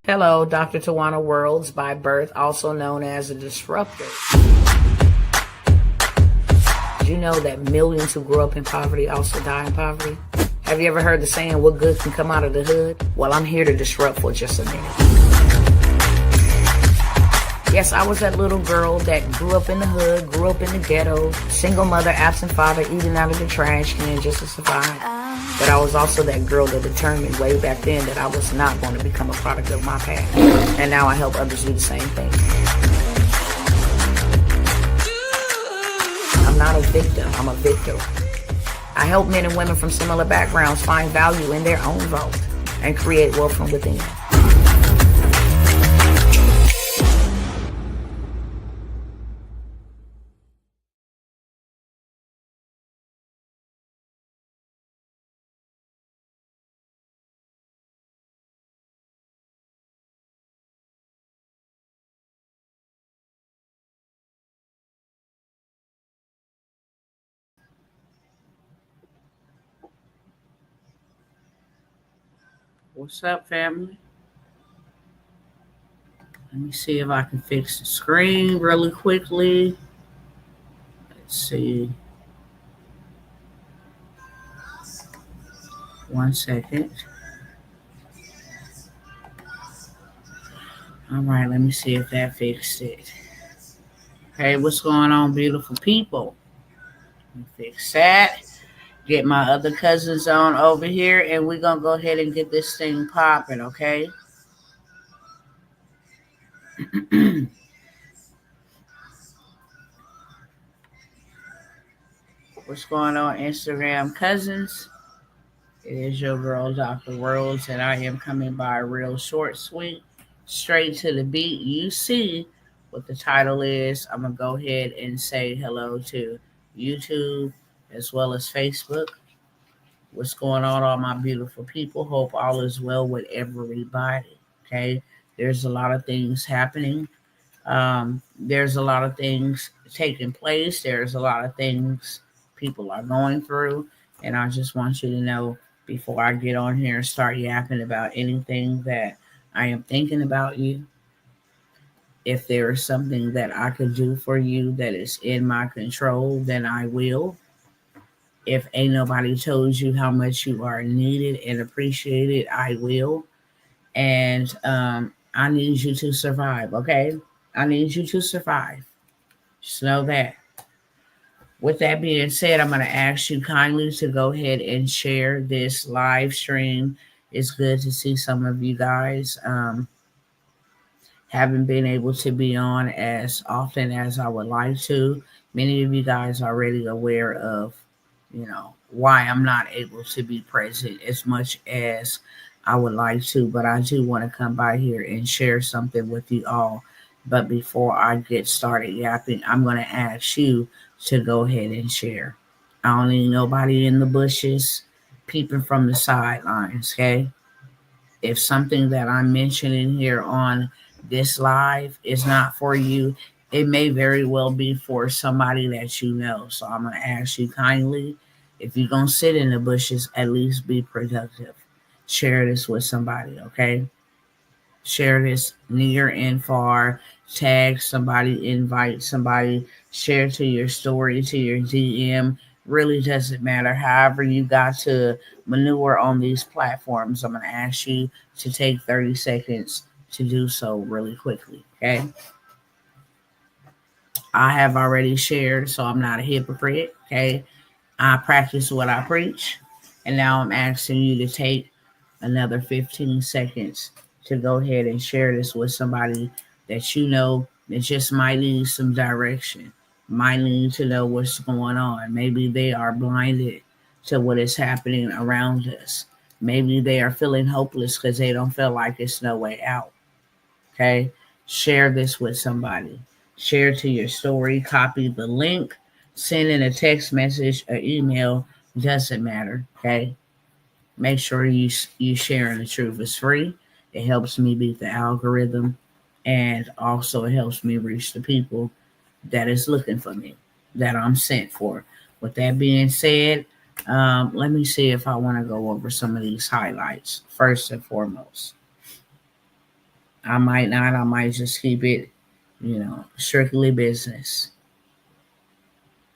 Hello, Dr. Tawana Worlds by birth, also known as a disruptor. Did you know that millions who grew up in poverty also die in poverty? Have you ever heard the saying, what good can come out of the hood? Well, I'm here to disrupt for just a minute. Yes, I was that little girl that grew up in the hood, grew up in the ghetto, single mother, absent father, eating out of the trash can just to survive. But I was also that girl that determined way back then that I was not going to become a product of my past. And now I help others do the same thing. I'm not a victim, I'm a victor. I help men and women from similar backgrounds find value in their own vault and create wealth from within. What's up, family? Let me see if I can fix the screen really quickly. Let's see. 1 second. All right, let me see if that fixed it. Hey, what's going on, beautiful people? Let me fix that. Get my other cousins on over here, and we're going to go ahead and get this thing popping, okay? What's going on, Instagram cousins? It is your girl, Dr. Worlds, and I am coming by real short, sweet, straight to the beat. You see what the title is. I'm going to go ahead and say hello to YouTube as well as Facebook. What's going on, all my beautiful people? Hope all is well with everybody, okay? There's a lot of things happening. There's a lot of things taking place. There's a lot of things people are going through. And I just want you to know before I get on here and start yapping about anything that I am thinking about you, if there is something that I could do for you that is in my control, then I will. If ain't nobody told you how much you are needed and appreciated, I will. And I need you to survive, okay? I need you to survive. Just know that. With that being said, I'm going to ask you kindly to go ahead and share this live stream. It's good to see some of you guys. Haven't been able to be on as often as I would like to. Many of you guys are already aware of, why I'm not able to be present as much as I would like to. But I do want to come by here and share something with you all. But before I get started yapping, I'm going to ask you to go ahead and share. I don't need nobody in the bushes peeping from the sidelines, okay? If something that I'm mentioning here on this live is not for you, it may very well be for somebody that you know. So I'm going to ask you kindly, if you're going to sit in the bushes, at least be productive. Share this with somebody, okay? Share this near and far. Tag somebody, invite somebody, share to your story, to your DM. Really doesn't matter. However you got to maneuver on these platforms, I'm going to ask you to take 30 seconds to do so really quickly, okay? I have already shared, so I'm not a hypocrite, okay? I practice what I preach, and now I'm asking you to take another 15 seconds to go ahead and share this with somebody that you know that just might need some direction, might need to know what's going on. Maybe they are blinded to what is happening around us. Maybe they are feeling hopeless because they don't feel like it's no way out. Okay? Share this with somebody. Share to your story, copy the link, send in a text message or email, doesn't matter. Okay? Make sure you sharing the truth. It's free. It helps me beat the algorithm, and also it helps me reach the people that is looking for me, that I'm sent for. With that being said, let me see if I want to go over some of these highlights first and foremost. I might not. I might just keep it, strictly business.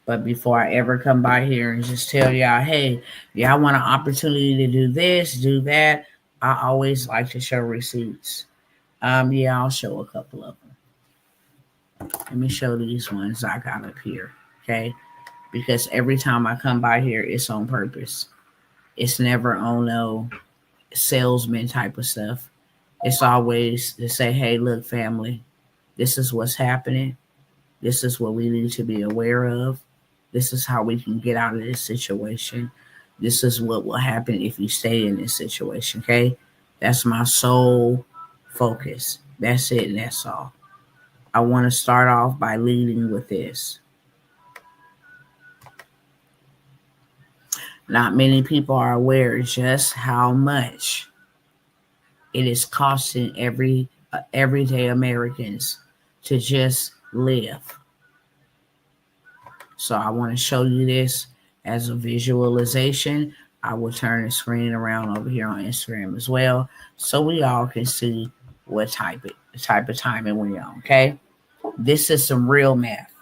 But before I ever come by here and just tell y'all, hey, y'all want an opportunity to do this, do that, I always like to show receipts. Yeah, I'll show a couple of them. Let me show these ones I got up here, okay? Because every time I come by here, it's on purpose. It's never on no salesman type of stuff. It's always to say, hey, look, family, this is what's happening. This is what we need to be aware of. This is how we can get out of this situation. This is what will happen if you stay in this situation, okay? That's my sole focus. That's it, and that's all. I want to start off by leading with this. Not many people are aware just how much it is costing everyday Americans to just live. So I want to show you this as a visualization. I will turn the screen around over here on Instagram as well, so we all can see what type of timing we're on. Okay, this is some real math.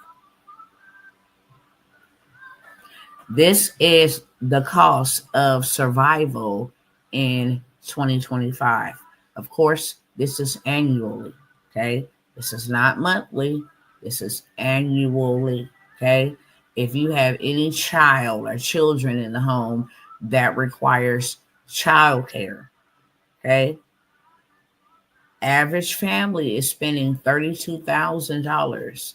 This is the cost of survival in 2025. Of course, this is annually. Okay, this is not monthly. This is annually. Okay, if you have any child or children in the home that requires child care, okay, average family is spending $32,000,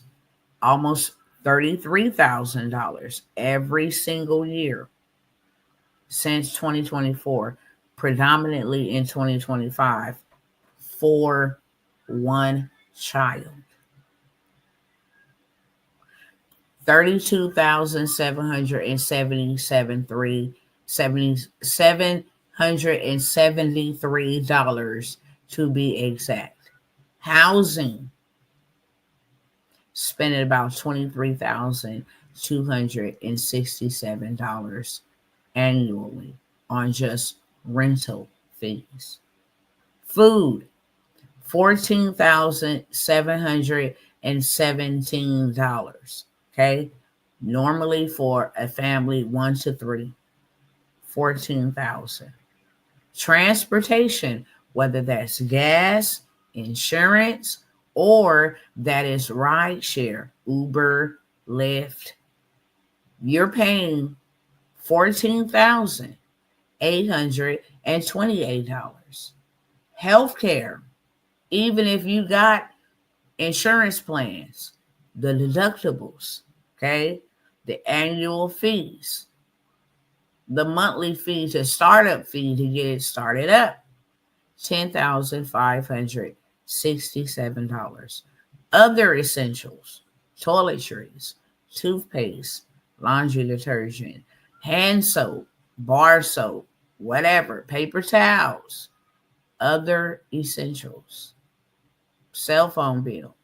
almost $33,000 every single year since 2024, predominantly in 2025, for one child. $32,773 to be exact. Housing, spending about $23,267 annually on just rental fees. Food, $14,717. Okay. Normally for a family 1 to 3, 14,000. Transportation, whether that's gas, insurance, or that is ride share, Uber, Lyft, you're paying $14,828. Healthcare, even if you got insurance plans, the deductibles, okay, the annual fees, the monthly fee to startup fee to get it started up, $10,567. Other essentials, toiletries, toothpaste, laundry detergent, hand soap, bar soap, whatever, paper towels, other essentials, cell phone bill,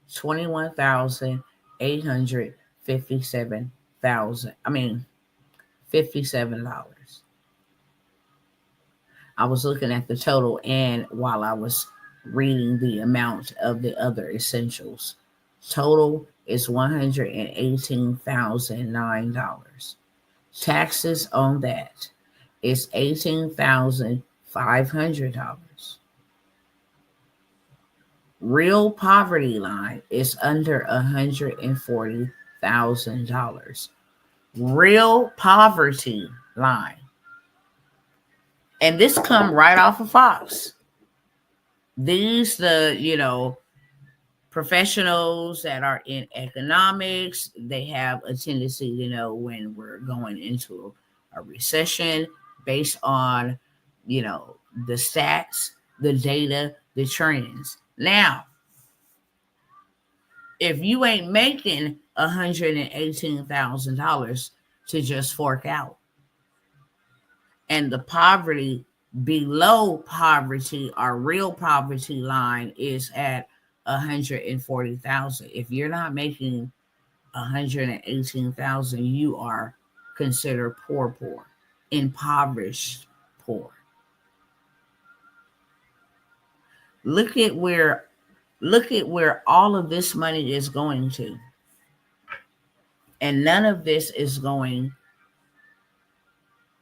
$21,857. I was looking at the total, and while I was reading the amount of the other essentials, total is $118,009. Taxes on that is $18,500. Real poverty line is under $140,000. Real poverty line. And this come right off of Fox. These, professionals that are in economics, they have a tendency to know when we're going into a recession based on, the stats, the data, the trends. Now, if you ain't making $118,000 to just fork out, and the poverty below poverty, our real poverty line, is at 140,000. If you're not making 118,000, you are considered poor, impoverished poor. Look at where all of this money is going to. And none of this is going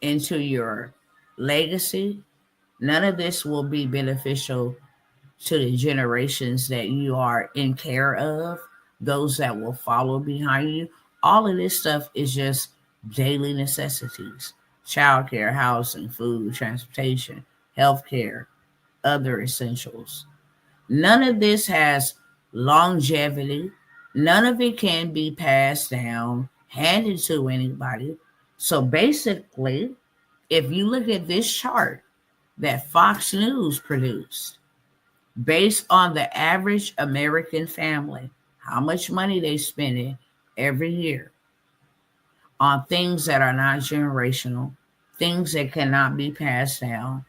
into your legacy. None of this will be beneficial to the generations that you are in care of, those that will follow behind you. All of this stuff is just daily necessities: childcare, housing, food, transportation, healthcare, other essentials. None of this has longevity. None of it can be passed down, handed to anybody. So basically, if you look at this chart that Fox News produced, based on the average American family, how much money they spending every year on things that are not generational, things that cannot be passed down,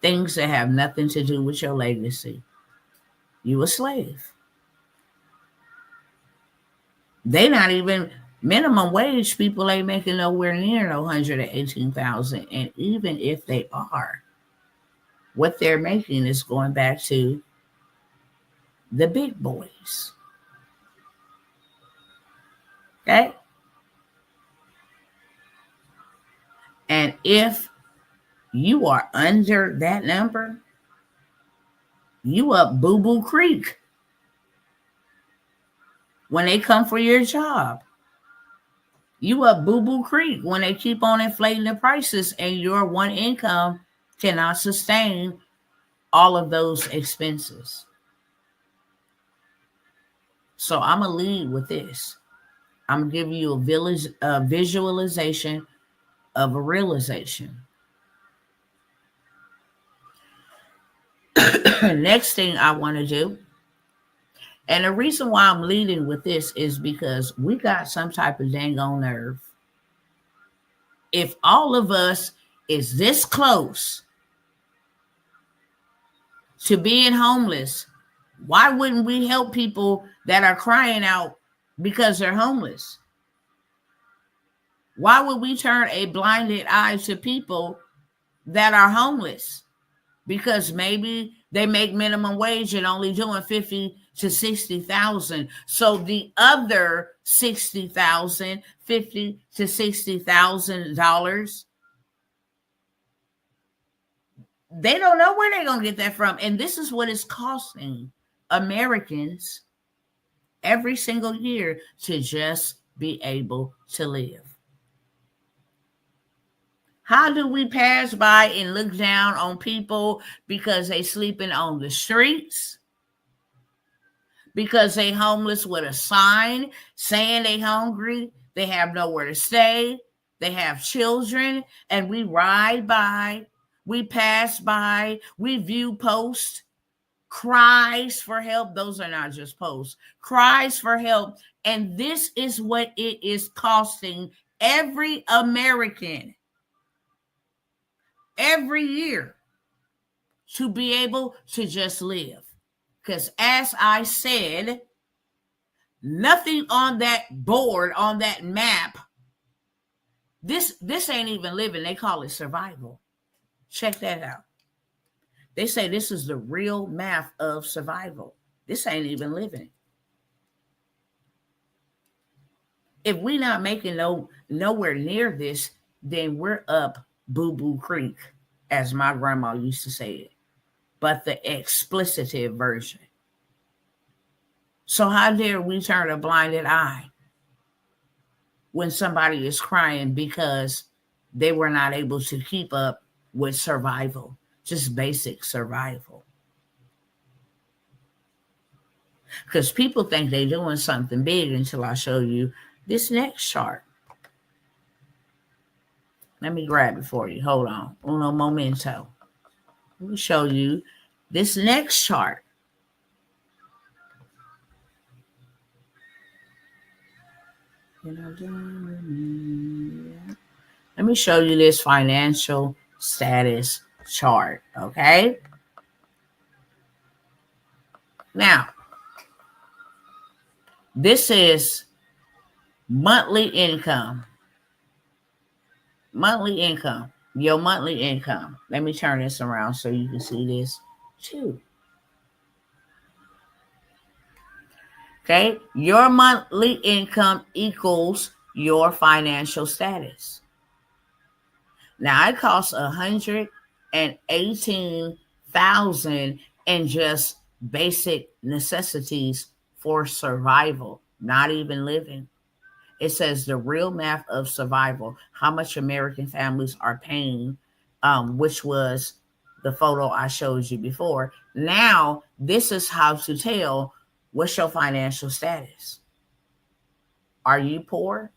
things that have nothing to do with your legacy, you a slave. They not even minimum wage people ain't making nowhere near no 118,000. And even if they are, what they're making is going back to the big boys. Okay? And if you are under that number, you up boo boo creek when they come for your job. You up boo boo creek when they keep on inflating the prices and your one income cannot sustain all of those expenses. So I'm going to lead with this. I'm going to give you a visualization of a realization. Next thing I want to do, and the reason why I'm leading with this is because we got some type of dang on nerve. If all of us is this close to being homeless, why wouldn't we help people that are crying out because they're homeless? Why would we turn a blinded eye to people that are homeless? Because maybe they make minimum wage and only doing 50 to 60,000. So the other 60,000, 50 to $60,000, they don't know where they're going to get that from. And this is what it's costing Americans every single year to just be able to live. How do we pass by and look down on people because they sleeping on the streets? Because they homeless with a sign saying they hungry, they have nowhere to stay, they have children, and we ride by, we pass by, we view posts, cries for help. Those are not just posts, cries for help. And this is what it is costing every American every year to be able to just live. Because as I said, nothing on that board, on that map, this ain't even living. They call it survival. Check that out. They say this is the real math of survival. This ain't even living. If we not making nowhere near this, then we're up boo-boo creek, as my grandma used to say it, but the explicitive version. So how dare we turn a blinded eye when somebody is crying because they were not able to keep up with survival, just basic survival? Because people think they're doing something big until I show you this next chart. Let me grab it for you. Hold on. Uno momento. Let me show you this next chart. Let me show you this financial status chart, okay? Now, this is monthly income. Monthly income. Your monthly income. Let me turn this around so you can see this too. Okay? Your monthly income equals your financial status. Now it costs $118,000 in just basic necessities for survival, not even living. It says the real math of survival, how much American families are paying, which was the photo I showed you before. Now, this is how to tell what's your financial status. Are you poor?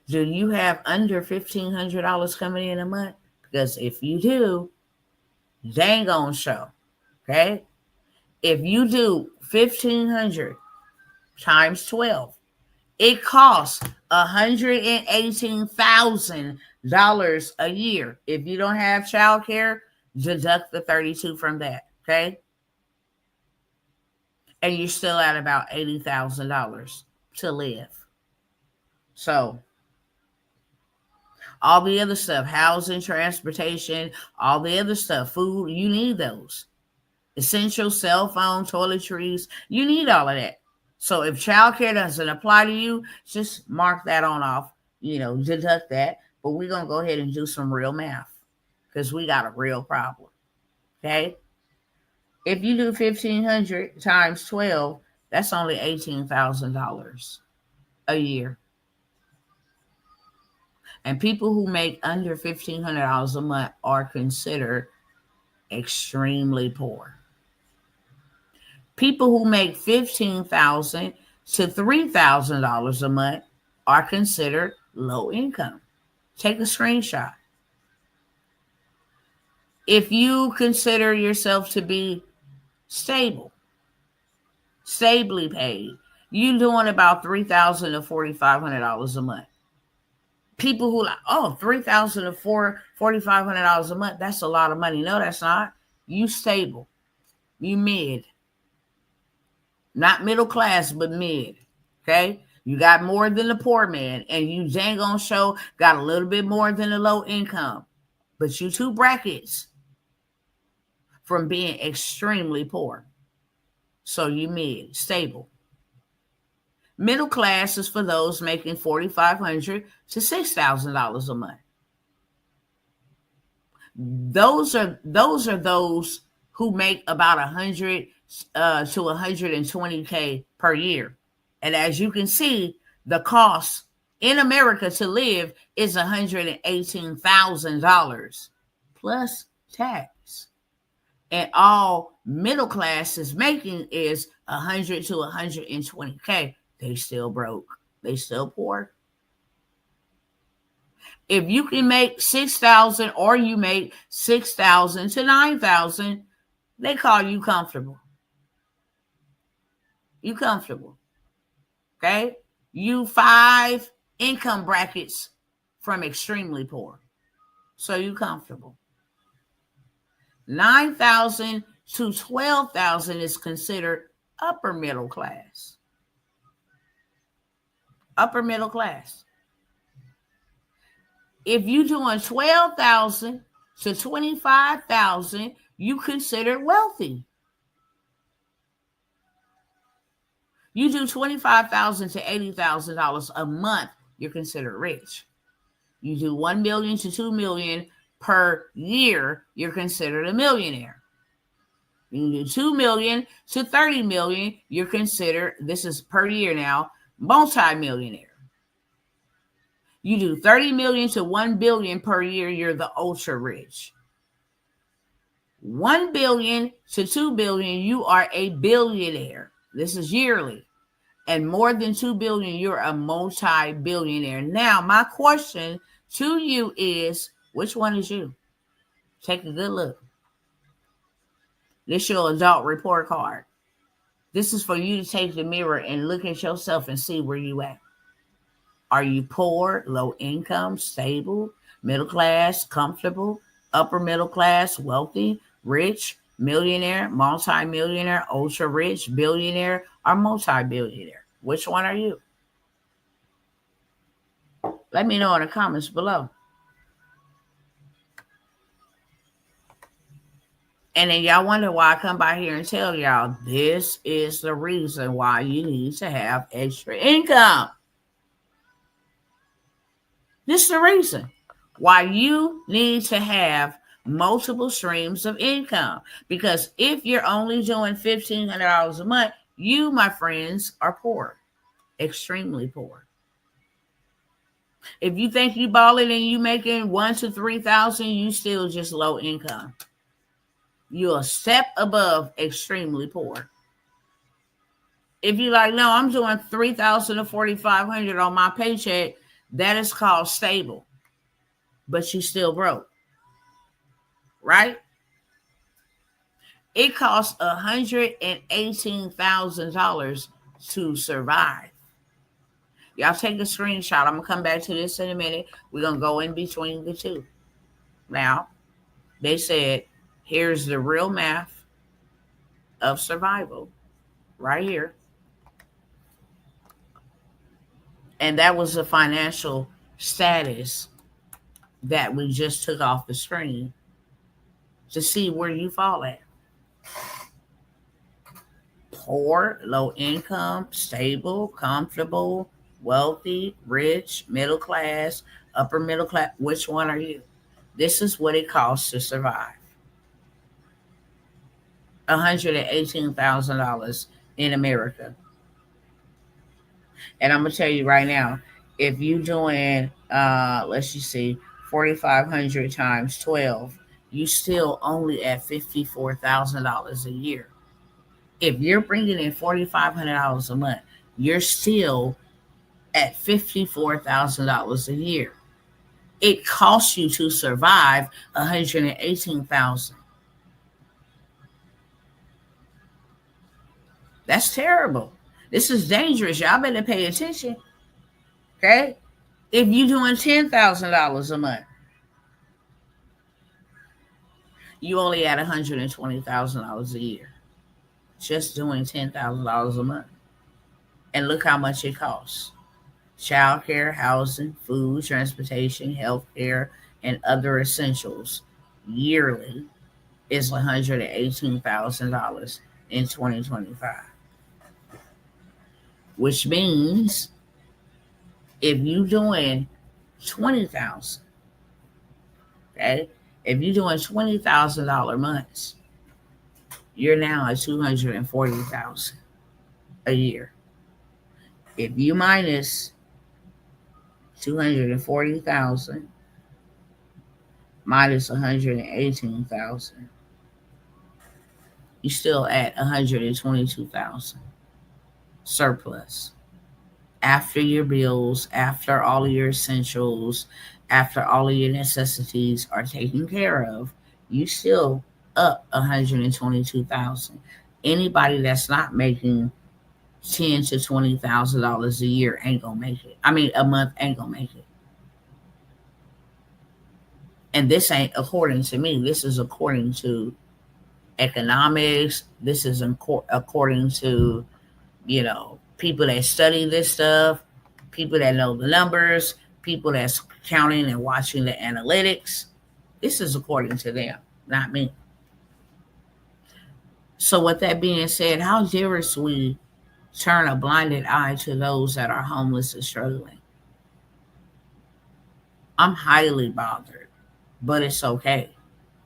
Do you have under $1,500 coming in a month? Because if you do, they ain't gonna show. Okay? If you do 1,500 times 12, it costs $118,000 a year. If you don't have child care, deduct the 32 from that. Okay? And you're still at about $80,000 to live. So all the other stuff, housing, transportation, all the other stuff, food, you need those. Essential, cell phone, toiletries, you need all of that. So if childcare doesn't apply to you, just mark that on off, deduct that. But we're going to go ahead and do some real math because we got a real problem. Okay? If you do 1,500 times 12, that's only $18,000 a year. And people who make under $1,500 a month are considered extremely poor. People who make $15,000 to $3,000 a month are considered low income. Take a screenshot. If you consider yourself to be stable, stably paid, you're doing about $3,000 to $4,500 a month. People who like, $3,000 to $4,500 a month, that's a lot of money. No, that's not. You stable. You mid. Not middle class, but mid. Okay? You got more than the poor man, and you dang on show got a little bit more than the low income. But you two brackets from being extremely poor. So you mid, stable. Middle class is for those making $4,500 to $6,000 a month. Those are those who make about 100 to 120K per year. And as you can see, the cost in America to live is $118,000 plus tax. And all middle class is making is 100 to 120K. They still broke. They still poor. If you can make 6,000 or you make 6,000 to 9,000, they call you comfortable. You comfortable. Okay? You 5 income brackets from extremely poor. So you comfortable. 9,000 to 12,000 is considered upper middle class. Upper middle class. If you're doing 12,000 to 25,000, you consider wealthy. You do $25,000 to $80,000 a month, you're considered rich. You do $1 million to $2 million per year, you're considered a millionaire. You do $2 million to $30 million, you're considered, this is per year now, multi-millionaire. You do $30 million to $1 billion per year, you're the ultra rich. $1 billion to $2 billion, you are a billionaire. This is yearly. And more than $2 billion, you're a multi-billionaire. Now, my question to you is, which one is you? Take a good look. This is your adult report card. This is for you to take the mirror and look at yourself and see where you at. Are you poor, low income, stable, middle class, comfortable, upper middle class, wealthy, rich, millionaire, multi-millionaire, ultra rich, billionaire, or multi-billionaire? Which one are you? Let me know in the comments below. And then y'all wonder why I come by here and tell y'all this is the reason why you need to have extra income. This is the reason why you need to have multiple streams of income. Because if you're only doing $1,500 a month, you, my friends, are poor, extremely poor. If you think you balling and you making 1,000 to 3,000, you still just low income. You're a step above extremely poor. If you like, no, I'm doing 3,000 to 4,500 on my paycheck, that is called stable, but you still broke, right? It costs $118,000 to survive. Y'all take a screenshot. I'm gonna come back to this in a minute. We're gonna go in between the two. Now, they said, here's the real math of survival right here. And that was the financial status that we just took off the screen to see where you fall at. Poor, low income, stable, comfortable, wealthy, rich, middle class, upper middle class. Which one are you? This is what it costs to survive. $118,000 in America. And I'm gonna tell you right now, if you doing let's just see, 4,500 times 12, you still only at $54,000 a year. If you're bringing in $4,500 a month, you're still at $54,000 a year. It costs you to survive $118,000. That's terrible. This is dangerous. Y'all better pay attention. Okay? If you're doing $10,000 a month, you only add $120,000 a year. Just doing $10,000 a month. And look how much it costs. Childcare, housing, food, transportation, health care, and other essentials yearly is $118,000 in 2025. Which means if you're doing 20,000, okay, if you're doing $20,000 months, you're now at 240,000 a year. If you minus 240,000 minus 118,000, you still at 122,000 surplus. After your bills, after all of your essentials, after all of your necessities are taken care of, you still up 122,000. Anybody that's not making $10,000 to $20,000 a year ain't gonna make it. I mean, a month ain't gonna make it. And this ain't according to me. This is according to economics. This is according to, people that study this stuff, people that know the numbers, people that's counting and watching the analytics. This is according to them, not me. So with that being said, how dare we turn a blinded eye to those that are homeless and struggling? I'm highly bothered, but it's okay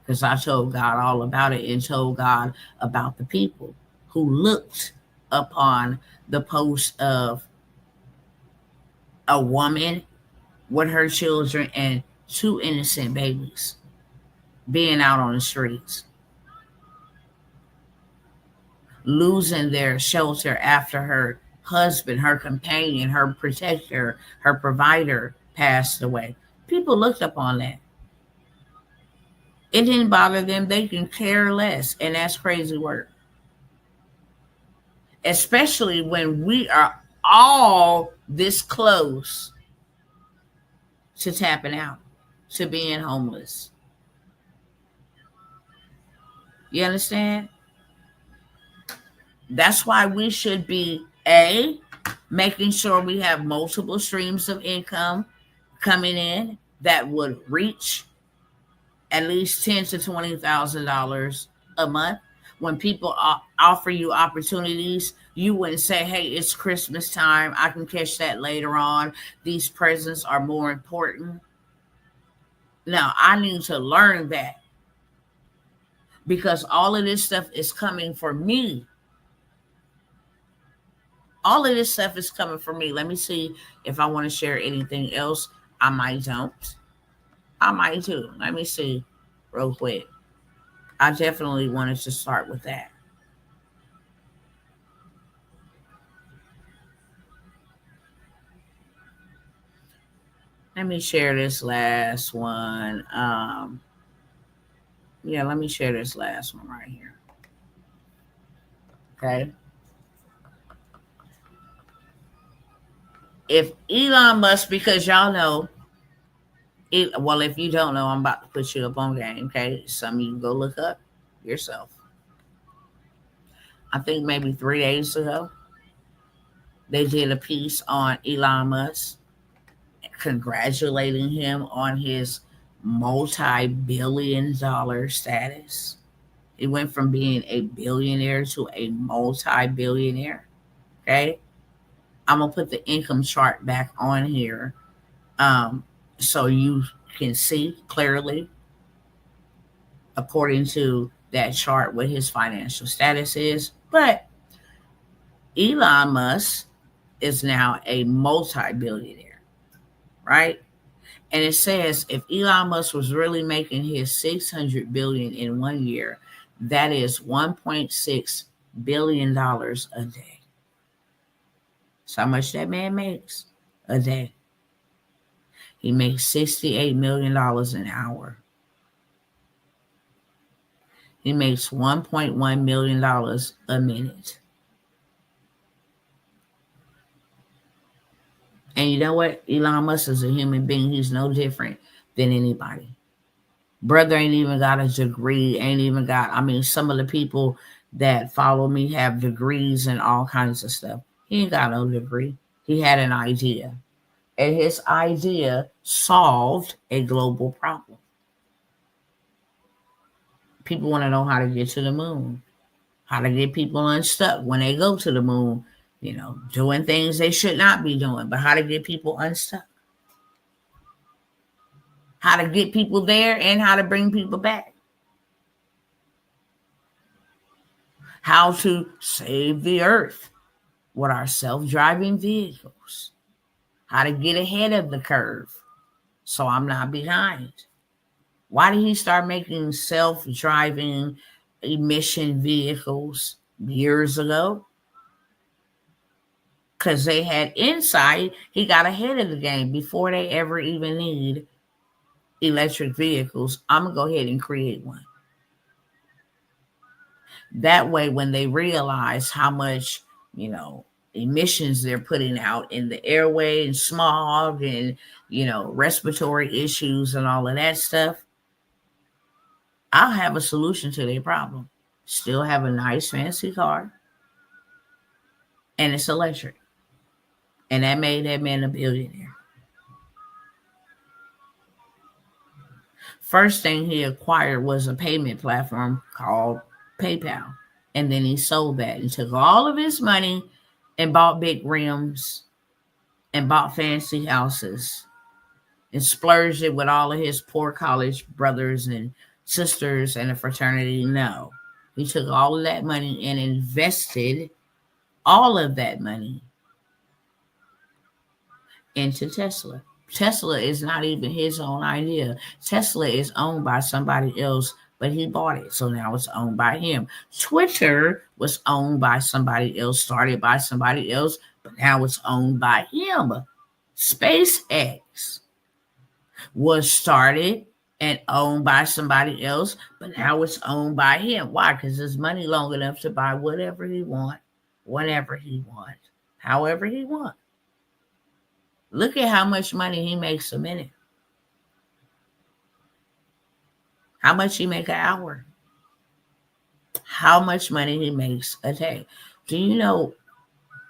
because I told God all about it and told God about the people who looked upon the post of a woman with her children and two innocent babies being out on the streets, losing their shelter after her husband, her companion, her protector, her provider passed away. People looked upon that. It didn't bother them. They can care less. And that's crazy work. Especially when we are all this close to tapping out, to being homeless. You understand? That's why we should be making sure we have multiple streams of income coming in that would reach at least $10,000 to $20,000 a month. When people offer you opportunities, you wouldn't say, hey, it's Christmas time. I can catch that later on. These presents are more important. Now, I need to learn that because all of this stuff is coming for me. All of this stuff is coming for me. Let me see if I want to share anything else. I might don't. I might too. Let me see real quick. I definitely wanted to start with that. Let me share this last one. Yeah, let me share this last one right here. Okay. If Elon Musk, because y'all know, well, if you don't know, I'm about to put you up on game. Okay. Some of you go look up yourself. I think maybe 3 days ago, they did a piece on Elon Musk congratulating him on his multi-billion-dollar status. He went from being a billionaire to a multi-billionaire. Okay. I'm going to put the income chart back on here so you can see clearly, according to that chart, what his financial status is. But Elon Musk is now a multi-billionaire, right? And it says if Elon Musk was really making his 600 billion in 1 year, that is 1.6 billion dollars a day. That's how much that man makes a day. He makes $68 million an hour. He makes $1.1 million a minute. And you know what? Elon Musk is a human being. He's no different than anybody. Brother ain't even got a degree, ain't even got, I mean, some of the people that follow me have degrees and all kinds of stuff. He ain't got no degree. He had an idea. And his idea solved a global problem. People want to know how to get to the moon, how to get people unstuck when they go to the moon, doing things they should not be doing, but how to get people unstuck, how to get people there and how to bring people back, how to save the earth with our self-driving vehicles, how to get ahead of the curve so I'm not behind. Why did he start making self-driving emission vehicles years ago? Because they had insight. He got ahead of the game before they ever even need electric vehicles. I'm going to go ahead and create one. That way, when they realize how much, emissions they're putting out in the airway and smog and, respiratory issues and all of that stuff, I'll have a solution to their problem. Still have a nice fancy car, and it's electric. And that made that man a billionaire. First thing he acquired was a payment platform called PayPal. And then he sold that and took all of his money and bought big rims and bought fancy houses and splurged it with all of his poor college brothers and sisters and a fraternity. No. He took all of that money and invested all of that money into Tesla. Tesla is not even his own idea. Tesla is owned by somebody else, but he bought it. So now it's owned by him. Twitter was owned by somebody else, started by somebody else, but now it's owned by him. SpaceX was started and owned by somebody else, but now it's owned by him. Why? Because there's money long enough to buy whatever he wants, whenever he wants, however he wants. Look at how much money he makes a minute. How much he make an hour. How much money he makes a day. Do you know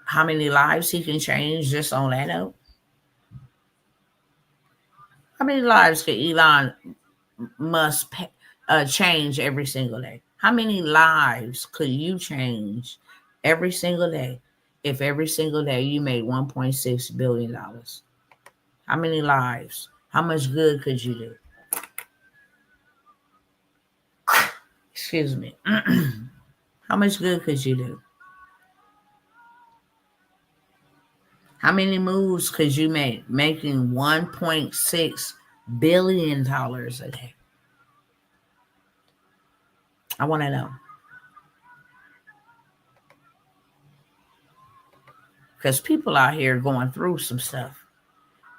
how many lives he can change just on that note? How many lives can Elon Musk change every single day? How many lives could you change every single day if every single day you made $1.6 billion? How many lives? How much good could you do? Excuse me. How much good could you do? How many moves could you make making $1.6 billion a day? I want to know. Because people out here going through some stuff.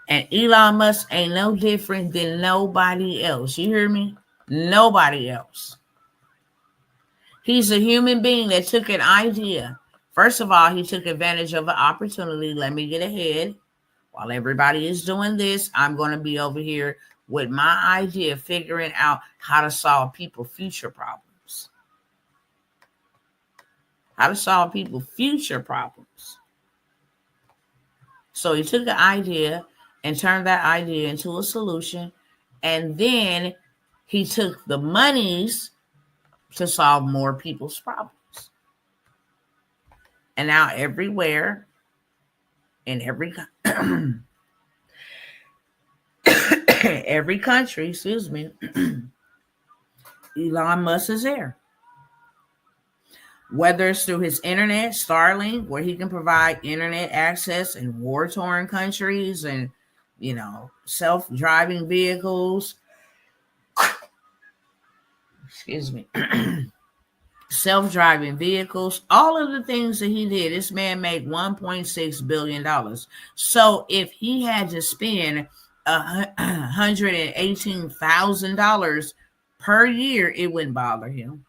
And Elon Musk ain't no different than nobody else. You hear me? Nobody else. He's a human being that took an idea. First of all, he took advantage of an opportunity. Let me get ahead. While everybody is doing this, I'm going to be over here with my idea, figuring out how to solve people's future problems. How to solve people's future problems. So he took an idea and turned that idea into a solution. And then he took the monies to solve more people's problems. And now everywhere, in every every country, excuse me, Elon Musk is there. Whether it's through his internet, Starlink, where he can provide internet access in war-torn countries and, self-driving vehicles. Excuse me. Self-driving vehicles, all of the things that he did, this man made $1.6 billion. So if he had to spend $118,000 per year, it wouldn't bother him.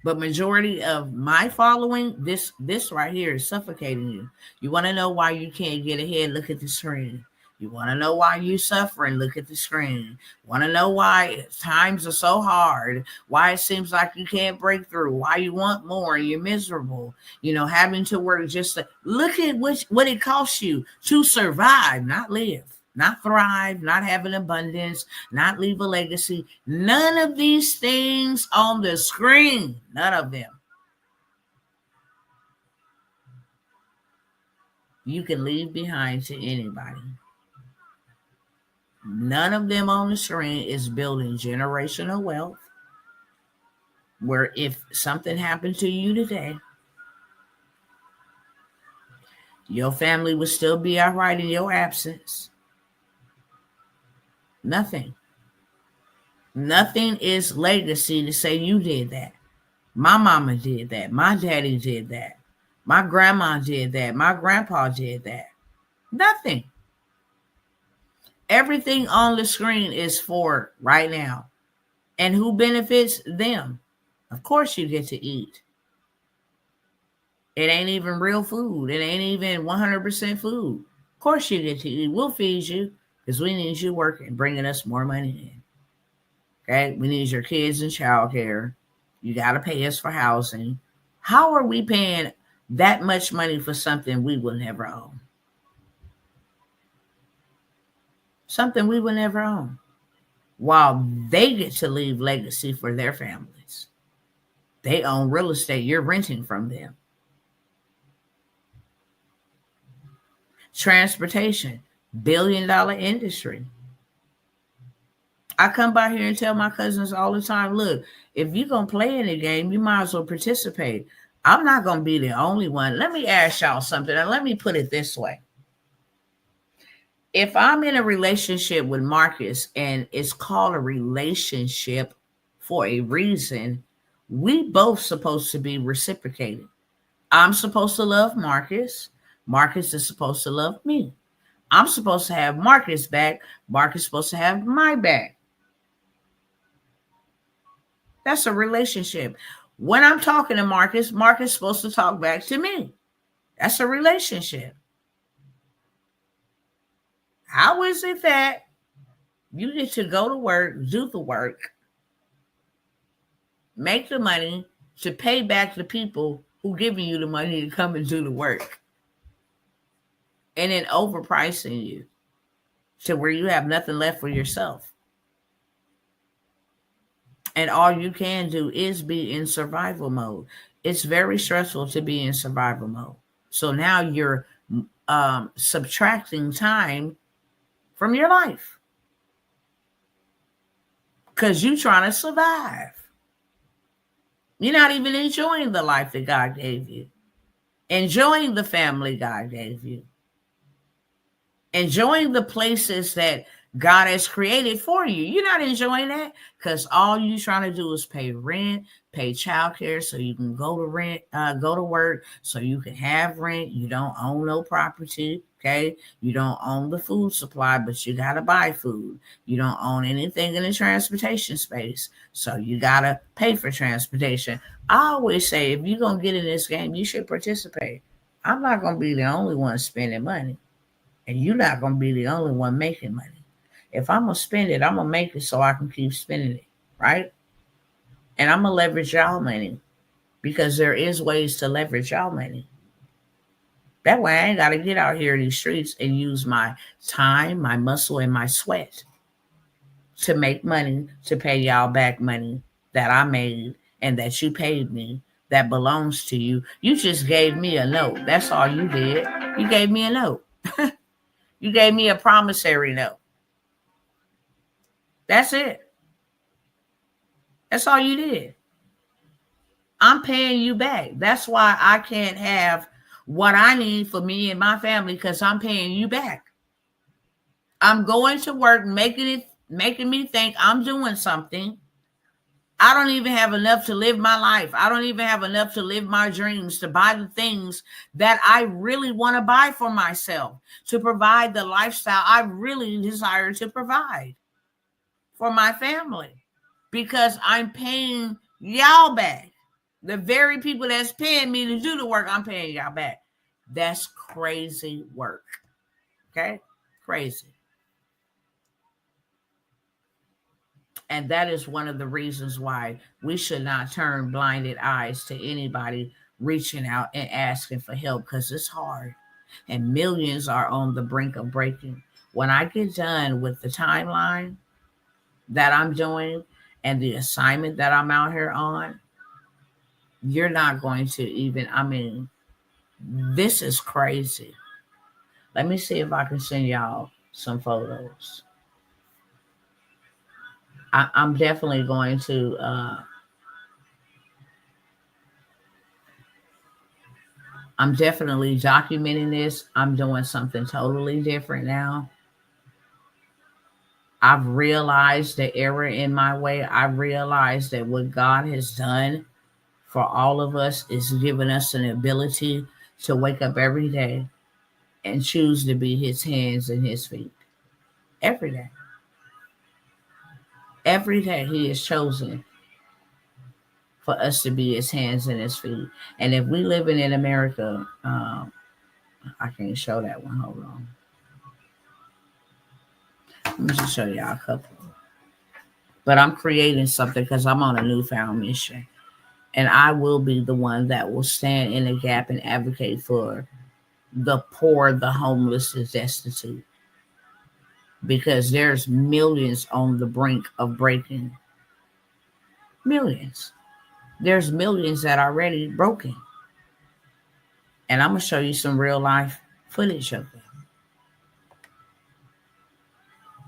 But majority of my following, this right here is suffocating you. You want to know why you can't get ahead? Look at the screen. You want to know why you're suffering? Look at the screen. Want to know why times are so hard? Why it seems like you can't break through? Why you want more and you're miserable? Having to work just to look at what it costs you to survive, not live, not thrive, not have an abundance, not leave a legacy. None of these things on the screen. None of them. You can leave behind to anybody. None of them on the screen is building generational wealth, where if something happened to you today, your family would still be all right in your absence. Nothing. Nothing is legacy to say you did that. My mama did that. My daddy did that. My grandma did that. My grandpa did that. Nothing. Everything on the screen is for right now. And who benefits? Them. Of course you get to eat. It ain't even real food. It ain't even 100% food. Of course you get to eat. We'll feed you because we need you working, bringing us more money in. Okay? We need your kids in childcare. You got to pay us for housing. How are we paying that much money for something we will never own? Something we will never own. While they get to leave legacy for their families. They own real estate. You're renting from them. Transportation, billion-dollar industry. I come by here and tell my cousins all the time, look, if you're going to play in the game, you might as well participate. I'm not going to be the only one. Let me ask y'all something, and let me put it this way. If I'm in a relationship with Marcus, and it's called a relationship for a reason, we both supposed to be reciprocated. I'm supposed to love Marcus. Marcus is supposed to love me. I'm supposed to have Marcus back. Marcus is supposed to have my back. That's a relationship. When I'm talking to Marcus, Marcus is supposed to talk back to me. That's a relationship. How is it that you get to go to work, do the work, make the money to pay back the people who giving you the money to come and do the work, and then overpricing you to where you have nothing left for yourself? And all you can do is be in survival mode. It's very stressful to be in survival mode. So now you're subtracting time from your life because you're trying to survive. You're not even enjoying the life that God gave you, enjoying the family God gave you, enjoying the places that God has created for you. You're not enjoying that because all you're trying to do is pay rent, pay childcare, so you can go to work, so you can have rent. You don't own no property, okay? You don't own the food supply, but you gotta buy food. You don't own anything in the transportation space, so you gotta pay for transportation. I always say, if you're gonna get in this game, you should participate. I'm not gonna be the only one spending money, and you're not gonna be the only one making money. If I'm gonna spend it, I'm gonna make it so I can keep spending it, right? And I'm gonna leverage y'all money because there is ways to leverage y'all money. That way I ain't gotta get out here in these streets and use my time, my muscle, and my sweat to make money to pay y'all back money that I made and that you paid me that belongs to you. You just gave me a note. That's all you did. You gave me a note. You gave me a promissory note. That's it. That's all you did. I'm paying you back. That's why I can't have what I need for me and my family, because I'm paying you back. I'm going to work, making me think I'm doing something. I don't even have enough to live my life. I don't even have enough to live my dreams, to buy the things that I really want to buy for myself, to provide the lifestyle I really desire to provide for my family, because I'm paying y'all back. The very people that's paying me to do the work, I'm paying y'all back. That's crazy work. Okay? Crazy. And that is one of the reasons why we should not turn blinded eyes to anybody reaching out and asking for help, because it's hard. And millions are on the brink of breaking. When I get done with the timeline that I'm doing and the assignment that I'm out here on, you're not going to even, this is crazy. Let me see if I can send y'all some photos. I'm definitely going to, I'm definitely documenting this. I'm doing something totally different now. I've realized the error in my way. I've realized that what God has done for all of us is giving us an ability to wake up every day and choose to be his hands and his feet. Every day. Every day he has chosen for us to be his hands and his feet. And if we living in America, I can't show that one. Hold on. Let me just show y'all a couple. But I'm creating something because I'm on a newfound mission. And I will be the one that will stand in the gap and advocate for the poor, the homeless, the destitute. Because there's millions on the brink of breaking. Millions. There's millions that are already broken. And I'm going to show you some real life footage of them.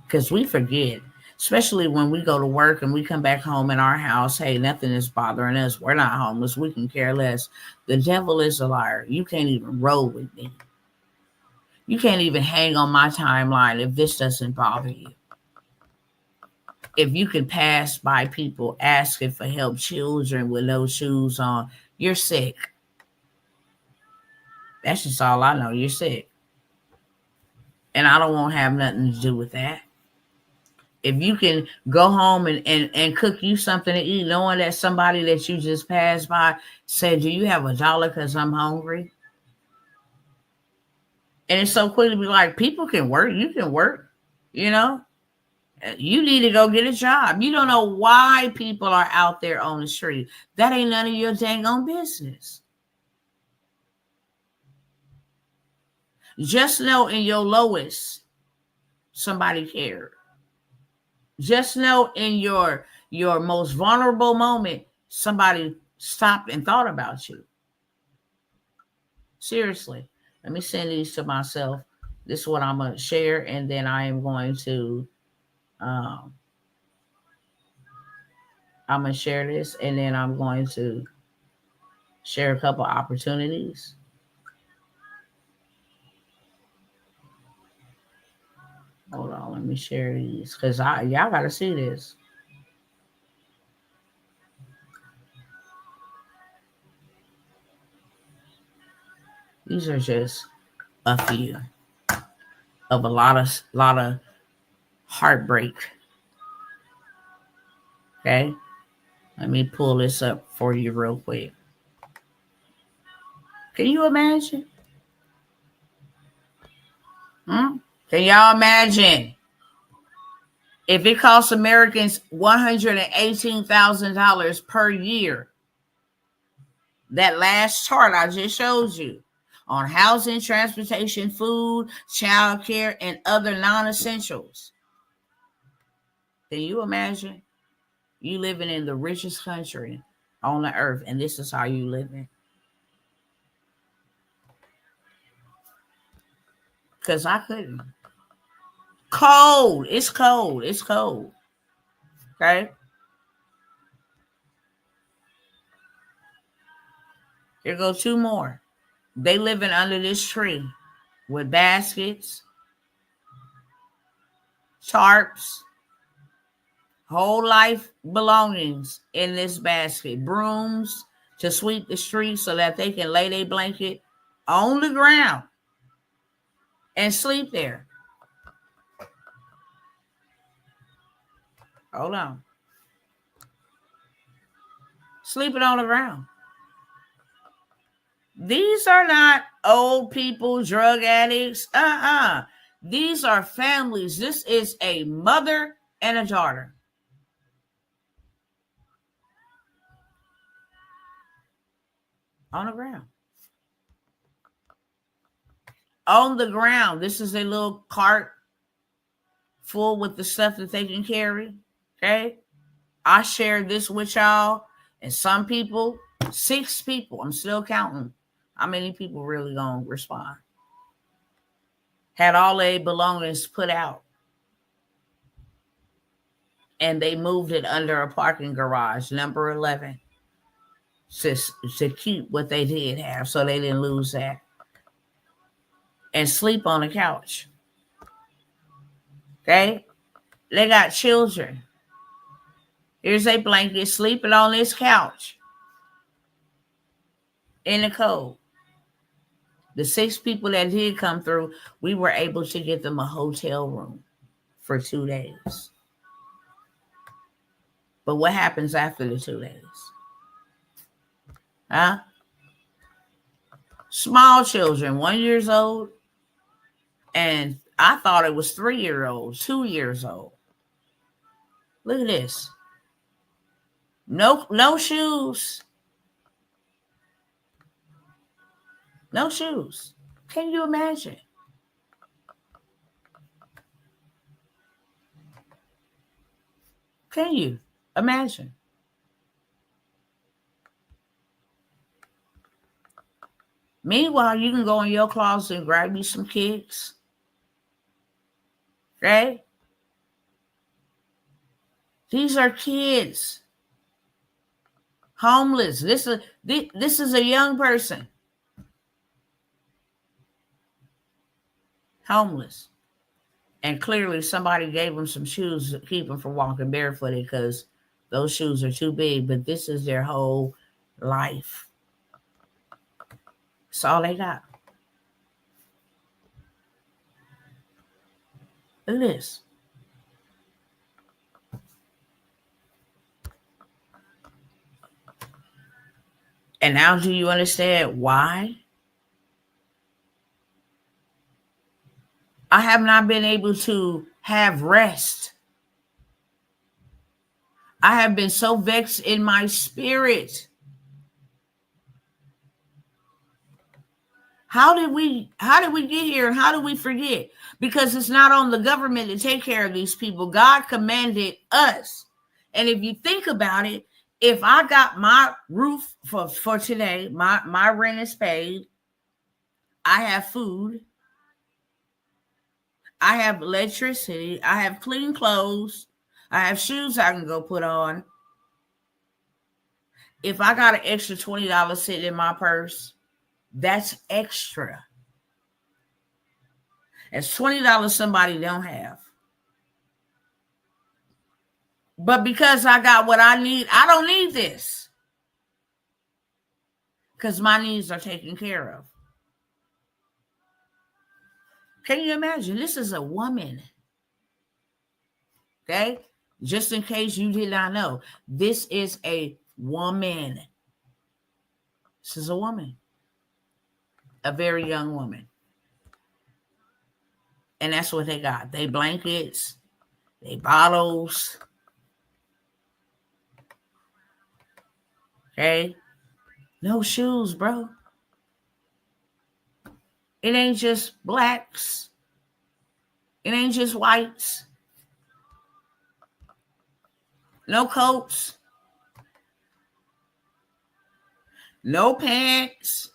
Because we forget, especially when we go to work and we come back home in our house, hey, nothing is bothering us. We're not homeless. We can care less. The devil is a liar. You can't even roll with me. You can't even hang on my timeline if this doesn't bother you. If you can pass by people asking for help, children with no shoes on, you're sick. That's just all I know. You're sick. And I don't want to have nothing to do with that. If you can go home and cook you something to eat, knowing that somebody that you just passed by said, do you have $1 because I'm hungry? And it's so quick to be like, people can work. You can work. You know? You need to go get a job. You don't know why people are out there on the street. That ain't none of your dang on business. Just know in your lowest, somebody cared. Just know in your Your most vulnerable moment, somebody stopped and thought about you. Seriously. Let me send these to myself. This is what I'm going to share, and then I am going to um, I'm going to share this, and then I'm going to share a couple opportunities. Hold on, let me share these because y'all got to see this. These are just a few of a lot of heartbreak. Okay, let me pull this up for you real quick. Can you imagine? Can y'all imagine if it costs Americans $118,000 per year? That last chart I just showed you on housing, transportation, food, child care, and other non-essentials. Can you imagine? You living in the richest country on the earth, and this is how you living. Because I couldn't. Cold. It's cold. It's cold. Okay? Here go two more. They living under this tree with baskets, tarps, whole life belongings in this basket, brooms to sweep the street so that they can lay their blanket on the ground and sleep there. Hold on. Sleeping on the ground. These are not old people, drug addicts. These are families. This is a mother and a daughter. On the ground. On the ground. This is a little cart full with the stuff that they can carry. Okay? I shared this with y'all, and some people, 6 people, I'm still counting how many people really gonna respond. Had all their belongings put out, and they moved it under a parking garage, number 11, to keep what they did have so they didn't lose that, and sleep on the couch. Okay? They got children. Here's a blanket, sleeping on this couch in the cold. The 6 people that did come through, we were able to get them a hotel room for 2 days. But what happens after the 2 days? Huh? Small children, 1 year old, and I thought it was 3-year-olds, 2 years old. Look at this. No shoes. No shoes. Can you imagine? Can you imagine? Meanwhile, you can go in your closet and grab you some kicks. Okay? These are kids. Homeless. This is a young person. Homeless. And clearly somebody gave them some shoes to keep them from walking barefooted because those shoes are too big. But this is their whole life. That's all they got. Look at this. And now do you understand why? I have not been able to have rest. I have been so vexed in my spirit. How did we get here, and how do we forget? Because it's not on the government to take care of these people. God commanded us. And if you think about it, if I got my roof for today, my rent is paid, I have food, I have electricity, I have clean clothes, I have shoes I can go put on. If I got an extra $20 sitting in my purse, that's extra. It's $20 somebody don't have. But because I got what I need, I don't need this. Because my needs are taken care of. Can you imagine? This is a woman. Okay? Just in case you did not know, this is a woman. This is a woman. A very young woman. And that's what they got. They blankets, they bottles. Okay? No shoes, bro. It ain't just blacks. It ain't just whites. No coats. No pants.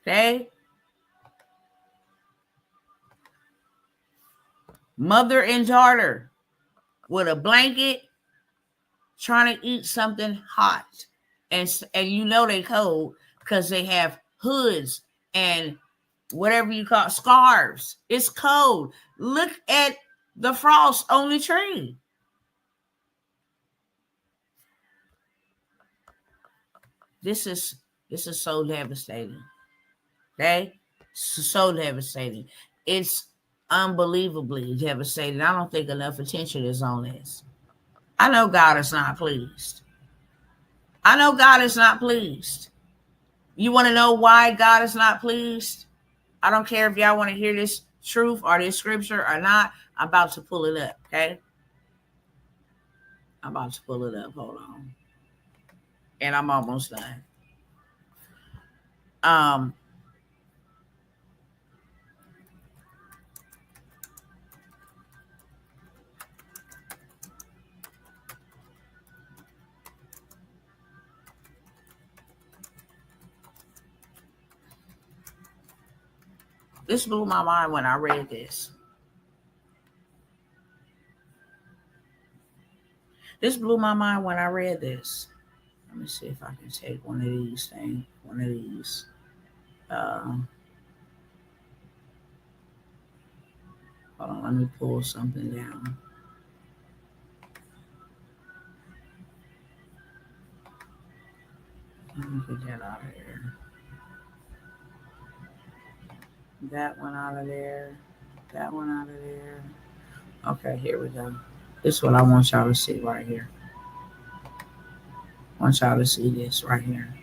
Okay? Mother and daughter with a blanket trying to eat something hot. And you know they cold because they have hoods and whatever you call scarves. It's cold. Look at the frost on the tree. This is so devastating. Okay? So devastating. It's unbelievably devastating. I don't think enough attention is on this. I know God is not pleased. I know God is not pleased. You want to know why God is not pleased? I don't care if y'all want to hear this truth or this scripture or not. I'm about to pull it up, okay? I'm about to pull it up. Hold on. And I'm almost done. This blew my mind when I read this. This blew my mind when I read this. Let me see if I can take one of these things. One of these. Hold on, let me pull something down. Let me get that out of here. That one out of there. That one out of there. Okay, here we go. This is what I want y'all to see right here. I want y'all to see this right here.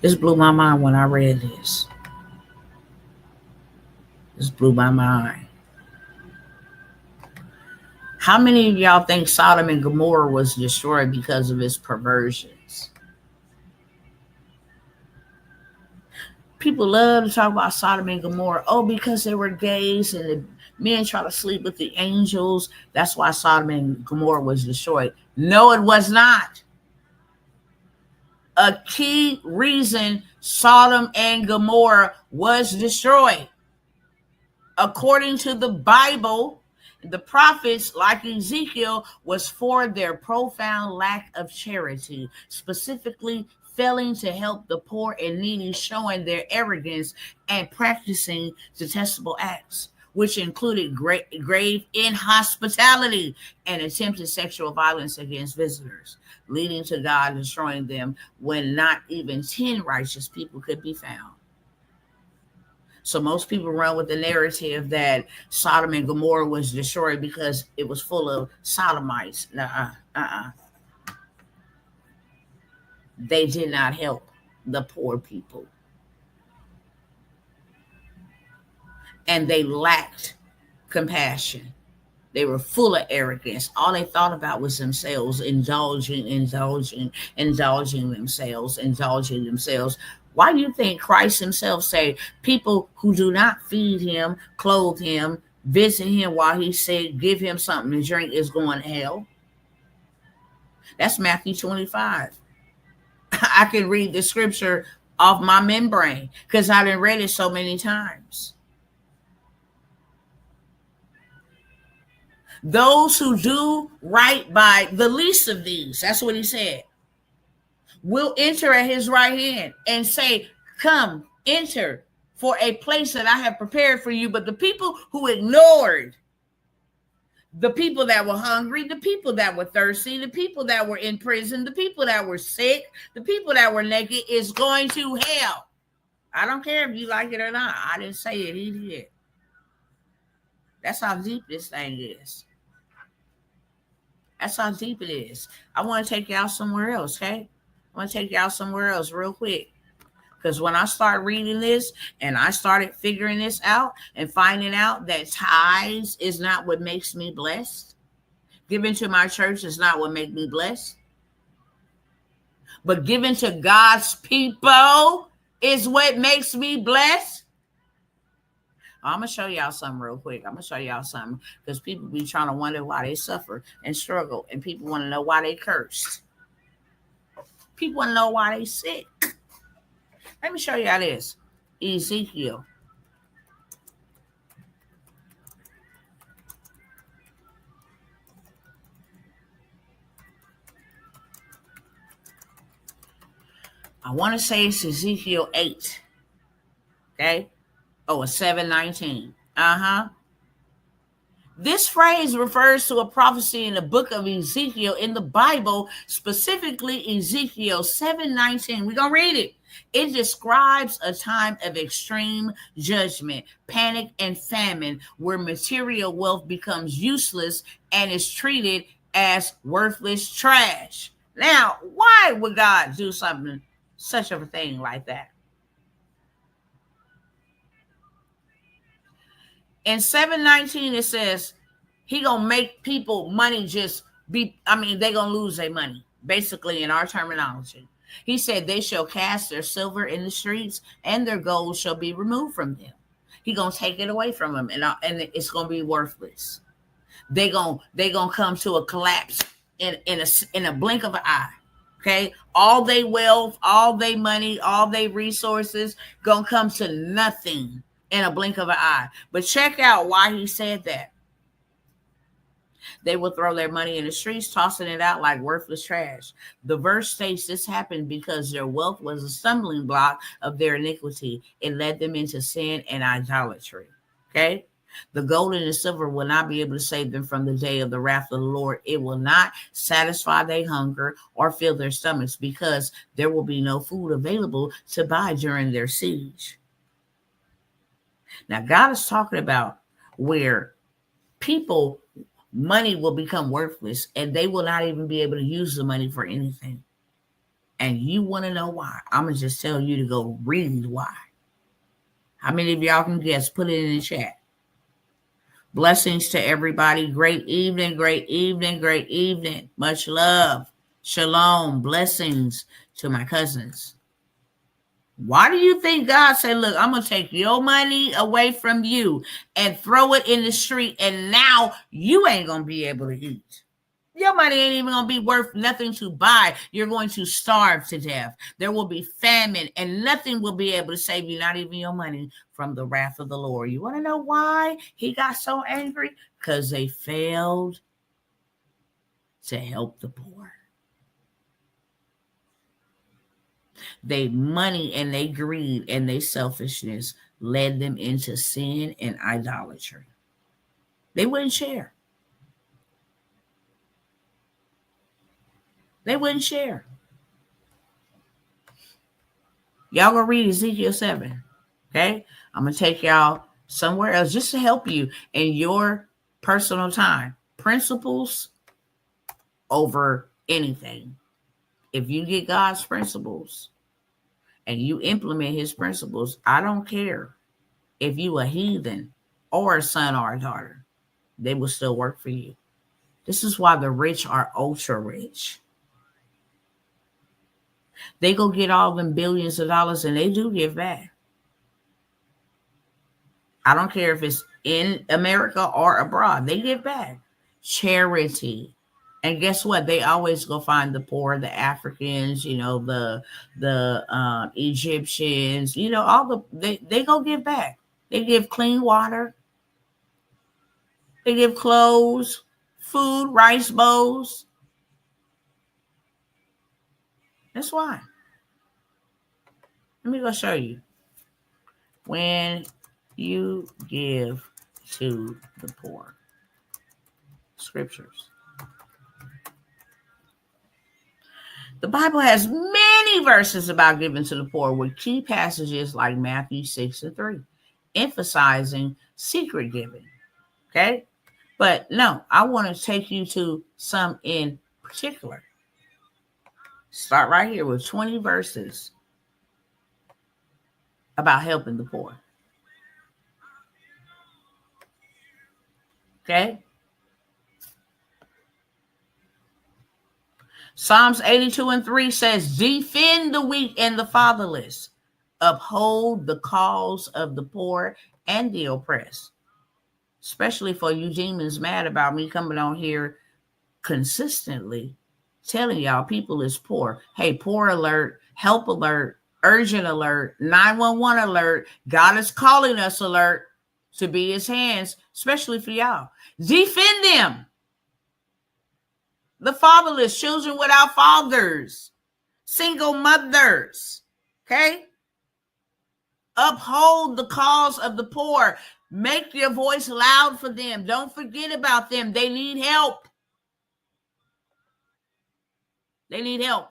This blew my mind when I read this. This blew my mind. How many of y'all think Sodom and Gomorrah was destroyed because of its perversions? People love to talk about Sodom and Gomorrah. Oh, because they were gays and the men try to sleep with the angels. That's why Sodom and Gomorrah was destroyed. No, it was not. A key reason Sodom and Gomorrah was destroyed, according to the Bible, the prophets like Ezekiel, was for their profound lack of charity, specifically failing to help the poor and needy, showing their arrogance and practicing detestable acts, which included grave inhospitality and attempted sexual violence against visitors, leading to God destroying them when not even 10 righteous people could be found. So most people run with the narrative that Sodom and Gomorrah was destroyed because it was full of sodomites. They did not help the poor people. And they lacked compassion. They were full of arrogance. All they thought about was themselves, indulging themselves. Why do you think Christ himself said people who do not feed him, clothe him, visit him while he's sick, give him something to drink, is going to hell. That's Matthew 25. I can read the scripture off my membrane because I done read it so many times. Those who do right by the least of these, that's what he said, will enter at his right hand and say, come, enter for a place that I have prepared for you. But the people who ignored the people that were hungry, the people that were thirsty, the people that were in prison, the people that were sick, the people that were naked, is going to hell. I don't care if you like it or not. I didn't say it, he did. That's how deep this thing is. That's how deep it is. I want to take y'all somewhere else, okay? I want to take y'all somewhere else real quick. Because when I start reading this and I started figuring this out and finding out that tithes is not what makes me blessed, giving to my church is not what makes me blessed, but giving to God's people is what makes me blessed. I'm going to show y'all something real quick. I'm going to show y'all something because people be trying to wonder why they suffer and struggle, and people want to know why they cursed. People want to know why they sick. Let me show y'all this. Ezekiel. I want to say it's Ezekiel 8. Okay? Oh, it's 7:19. This phrase refers to a prophecy in the book of Ezekiel in the Bible, specifically Ezekiel 7:19. We're going to read it. It describes a time of extreme judgment, panic, and famine where material wealth becomes useless and is treated as worthless trash. Now, why would God do something, such a thing like that? In 7:19, it says he gonna make people money just be, they gonna lose their money, basically, in our terminology. He said they shall cast their silver in the streets and their gold shall be removed from them. He gonna take it away from them, and it's gonna be worthless. They gonna come to a collapse in a blink of an eye. Okay, all they wealth, all they money, all they resources gonna come to nothing in a blink of an eye. But check out why he said that. They will throw their money in the streets, tossing it out like worthless trash. The verse states this happened because their wealth was a stumbling block of their iniquity. It led them into sin and idolatry. Okay? The gold and the silver will not be able to save them from the day of the wrath of the Lord. It will not satisfy their hunger or fill their stomachs because there will be no food available to buy during their siege. Now, God is talking about where people, money will become worthless and they will not even be able to use the money for anything. And you want to know why? I'm going to just tell you to go read why. How many of y'all can guess? Put it in the chat. Blessings to everybody. Great evening, great evening, great evening. Much love. Shalom. Blessings to my cousins. Why do you think God said, look, I'm going to take your money away from you and throw it in the street, and now you ain't going to be able to eat? Your money ain't even going to be worth nothing to buy. You're going to starve to death. There will be famine, and nothing will be able to save you, not even your money, from the wrath of the Lord. You want to know why he got so angry? Because they failed to help the poor. They money and they greed and they selfishness led them into sin and idolatry. They wouldn't share. They wouldn't share. Y'all gonna read Ezekiel 7. Okay? I'm gonna take y'all somewhere else just to help you in your personal time. Principles over anything. If you get God's principles and you implement his principles, I don't care if you a heathen or a son or a daughter, they will still work for you. This is why the rich are ultra rich. They go get all them billions of dollars and they do give back. I don't care if it's in America or abroad. They give back. Charity. And guess what? They always go find the poor, the Africans, the Egyptians, all they go give back. They give clean water. They give clothes, food, rice bowls. That's why. Let me go show you. When you give to the poor. Scriptures. The Bible has many verses about giving to the poor with key passages like Matthew 6:3, emphasizing secret giving. Okay? But no, I want to take you to some in particular. Start right here with 20 verses about helping the poor. Okay? Psalms 82:3 says, defend the weak and the fatherless. Uphold the cause of the poor and the oppressed. Especially for you demons mad about me coming on here consistently telling y'all people is poor. Hey, poor alert, help alert, urgent alert, 911 alert, God is calling us alert to be his hands, especially for y'all. Defend them. The fatherless, children without fathers, single mothers, okay? Uphold the cause of the poor. Make your voice loud for them. Don't forget about them. They need help. They need help.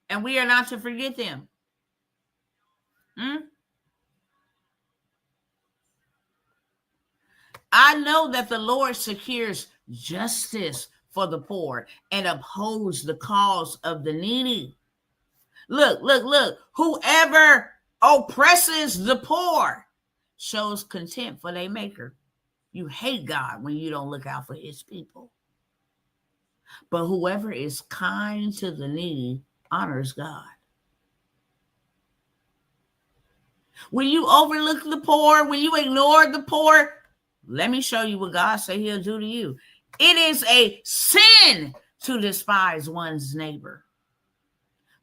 And we are not to forget them. I know that the Lord secures justice for the poor and upholds the cause of the needy. Look. Whoever oppresses the poor shows contempt for their maker. You hate God when you don't look out for his people. But whoever is kind to the needy honors God. When you overlook the poor, when you ignore the poor, let me show you what God said he'll do to you. It is a sin to despise one's neighbor.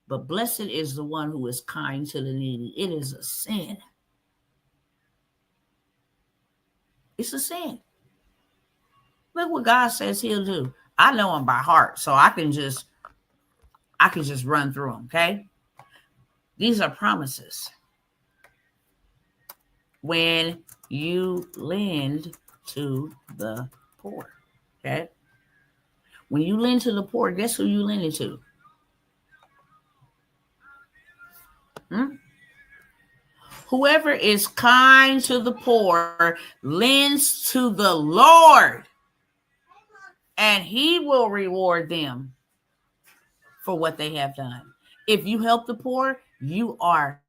But blessed is the one who is kind to the needy. It is a sin. It's a sin. Look what God says he'll do. I know them by heart, so I can just run through them, okay? These are promises. When you lend to the poor, okay? When you lend to the poor, guess who you lending to? Whoever is kind to the poor lends to the Lord, and he will reward them for what they have done. If you help the poor, you are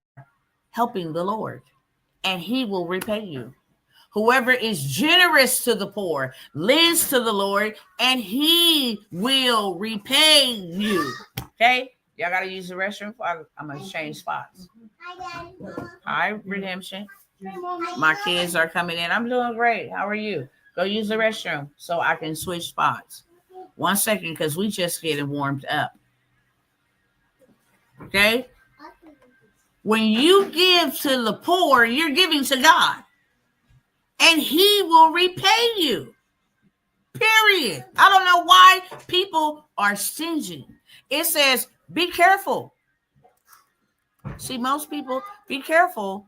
helping the Lord, and he will repay you. Whoever is generous to the poor lends to the Lord, and he will repay you. Okay? Y'all got to use the restroom. I'm going to change spots. Hi, Redemption. My kids are coming in. I'm doing great. How are you? Go use the restroom so I can switch spots. 1 second, because we just getting warmed up. Okay? When you give to the poor, you're giving to God. And he will repay you. Period. I don't know why people are stingy. It says, be careful. See, most people, be careful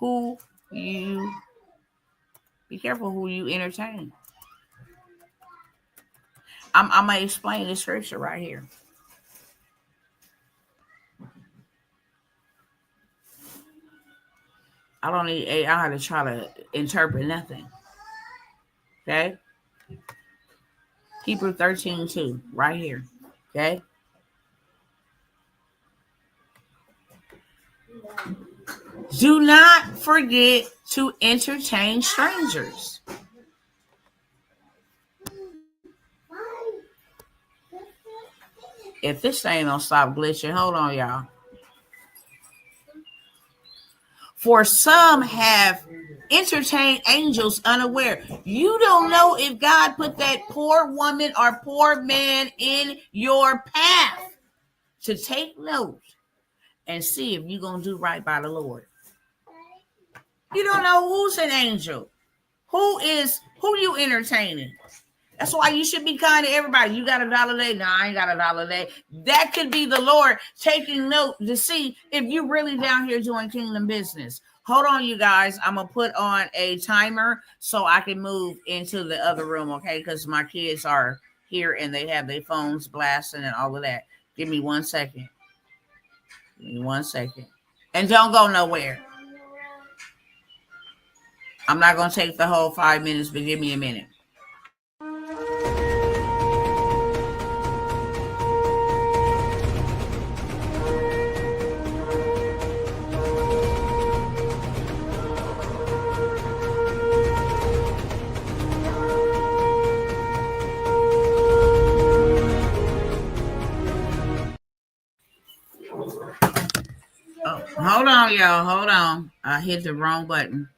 who you entertain. I'm going to explain the scripture right here. I don't need AI to try to interpret nothing. Okay? Hebrews 13:2, right here. Okay? Do not forget to entertain strangers. If this thing don't stop glitching, hold on, y'all. For some have entertained angels unaware. You don't know if God put that poor woman or poor man in your path to take note and see if you're going to do right by the Lord. You don't know who's an angel. Who you entertaining? That's why you should be kind to everybody. You got $1 a day? No, I ain't got $1 a day. That could be the Lord taking note to see if you really down here doing kingdom business. Hold on, you guys. I'm going to put on a timer so I can move into the other room, okay? Because my kids are here and they have their phones blasting and all of that. Give me 1 second. Give me 1 second. And don't go nowhere. I'm not going to take the whole 5 minutes, but give me a minute. Oh, hold on, y'all. Hold on. I hit the wrong button.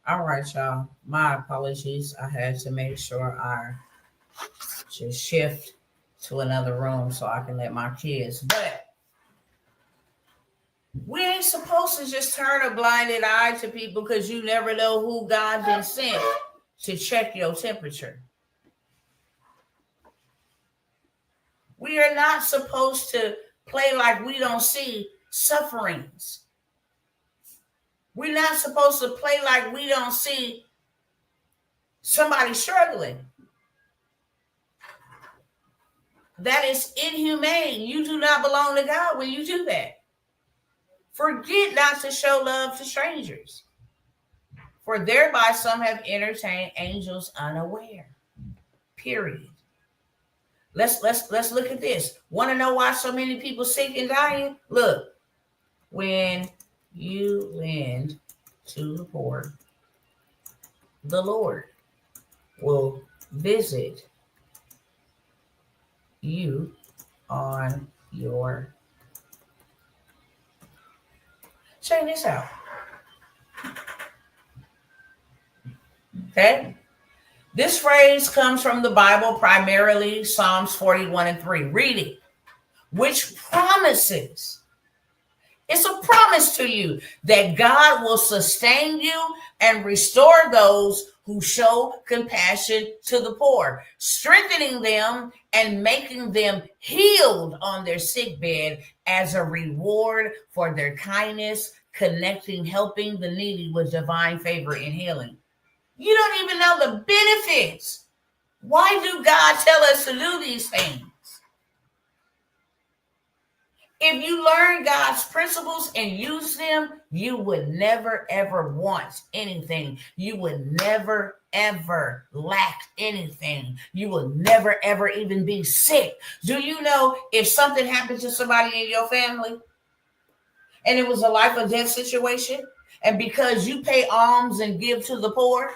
All right, y'all. My apologies. I had to make sure I just shift to another room so I can let my kids. But we ain't supposed to just turn a blinded eye to people because you never know who God been sent to check your temperature. We are not supposed to play like we don't see sufferings. We're not supposed to play like we don't see somebody struggling. That is inhumane. You do not belong to God when you do that. Forget not to show love to strangers, for thereby some have entertained angels unaware. Period. Let's look at this. Want to know why so many people sick and dying? Look, when you lend to the poor, the Lord will visit you on your. Check this out. Okay. This phrase comes from the Bible, primarily Psalms 41:3. Read it. Which promises. It's a promise to you that God will sustain you and restore those who show compassion to the poor, strengthening them and making them healed on their sick bed as a reward for their kindness, connecting, helping the needy with divine favor and healing. You don't even know the benefits. Why do God tell us to do these things? If you learn God's principles and use them, you would never, ever want anything. You would never, ever lack anything. You will never, ever even be sick. Do you know if something happened to somebody in your family and it was a life or death situation, and because you pay alms and give to the poor,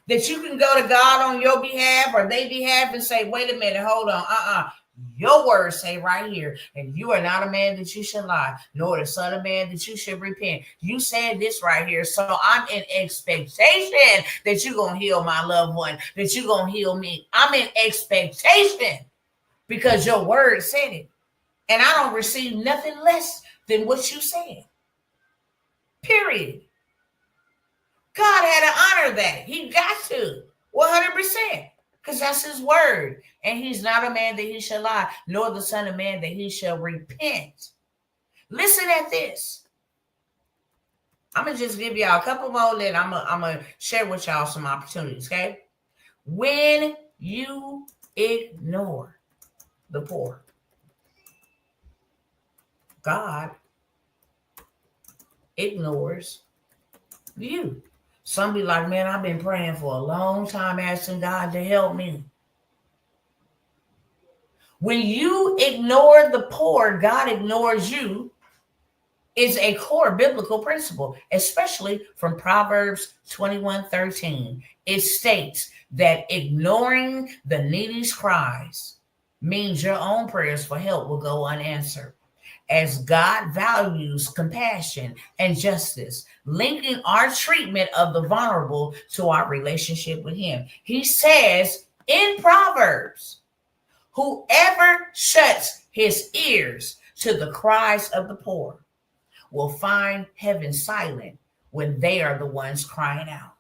that you can go to God on your behalf or their behalf and say, wait a minute, hold on, Your words say right here, and you are not a man that you should lie, nor the son of man that you should repent. You said this right here, so I'm in expectation that you're going to heal my loved one, that you're going to heal me. I'm in expectation because your word said it, and I don't receive nothing less than what you said. Period. God had to honor that. He got to 100%. Because that's his word. And he's not a man that he shall lie, nor the son of man that he shall repent. Listen at this. I'm going to just give y'all a couple more, then I'm going to share with y'all some opportunities, okay? When you ignore the poor, God ignores you. Some be like, man, I've been praying for a long time, asking God to help me. When you ignore the poor, God ignores you, is a core biblical principle, especially from Proverbs 21:13. It states that ignoring the needy's cries means your own prayers for help will go unanswered. As God values compassion and justice, linking our treatment of the vulnerable to our relationship with him. He says in Proverbs, whoever shuts his ears to the cries of the poor will find heaven silent when they are the ones crying out.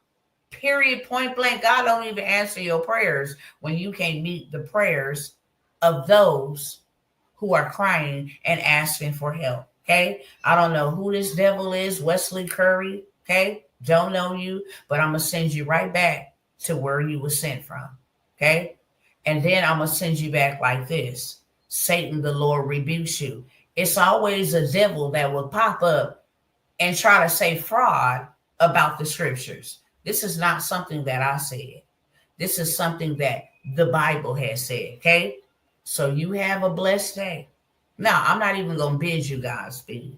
Period, point blank. God don't even answer your prayers when you can't meet the prayers of those who are crying and asking for help. Okay. I don't know who this devil is, Wesley Curry. Okay. Don't know you, but I'm going to send you right back to where you were sent from. Okay. And then I'm going to send you back like this. Satan, the Lord rebukes you. It's always a devil that will pop up and try to say fraud about the scriptures. This is not something that I said. This is something that the Bible has said. Okay. So you have a blessed day. Now, I'm not even going to bid you Godspeed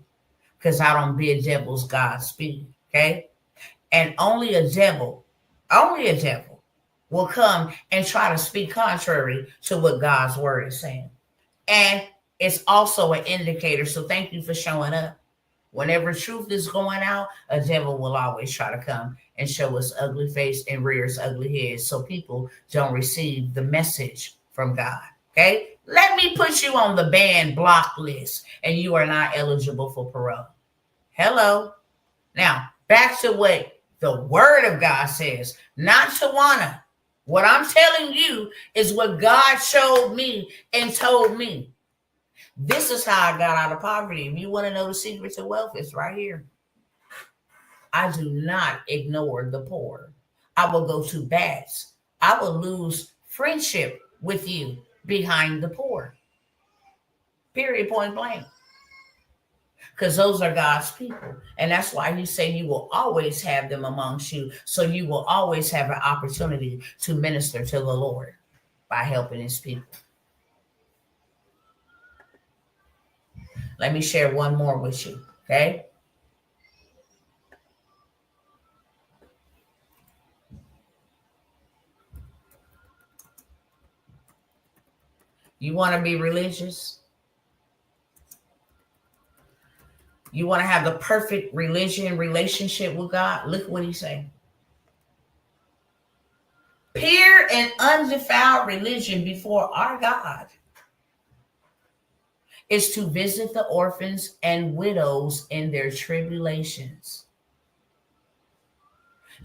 because I don't bid devils Godspeed, okay? And only a devil will come and try to speak contrary to what God's word is saying. And it's also an indicator, so thank you for showing up. Whenever truth is going out, a devil will always try to come and show us ugly face and rear his ugly head so people don't receive the message from God. Okay, let me put you on the banned block list and you are not eligible for parole. Hello. Now, back to what the word of God says, not Tawana. What I'm telling you is what God showed me and told me. This is how I got out of poverty. If you want to know the secret to wealth, it's right here. I do not ignore the poor. I will go to bats. I will lose friendship with you behind the poor. Period, point blank. Because those are God's people. And that's why he said you will always have them amongst you. So you will always have an opportunity to minister to the Lord by helping his people. Let me share one more with you, okay? You want to be religious? You want to have the perfect relationship with God? Look what he's saying. Pure and undefiled religion before our God is to visit the orphans and widows in their tribulations,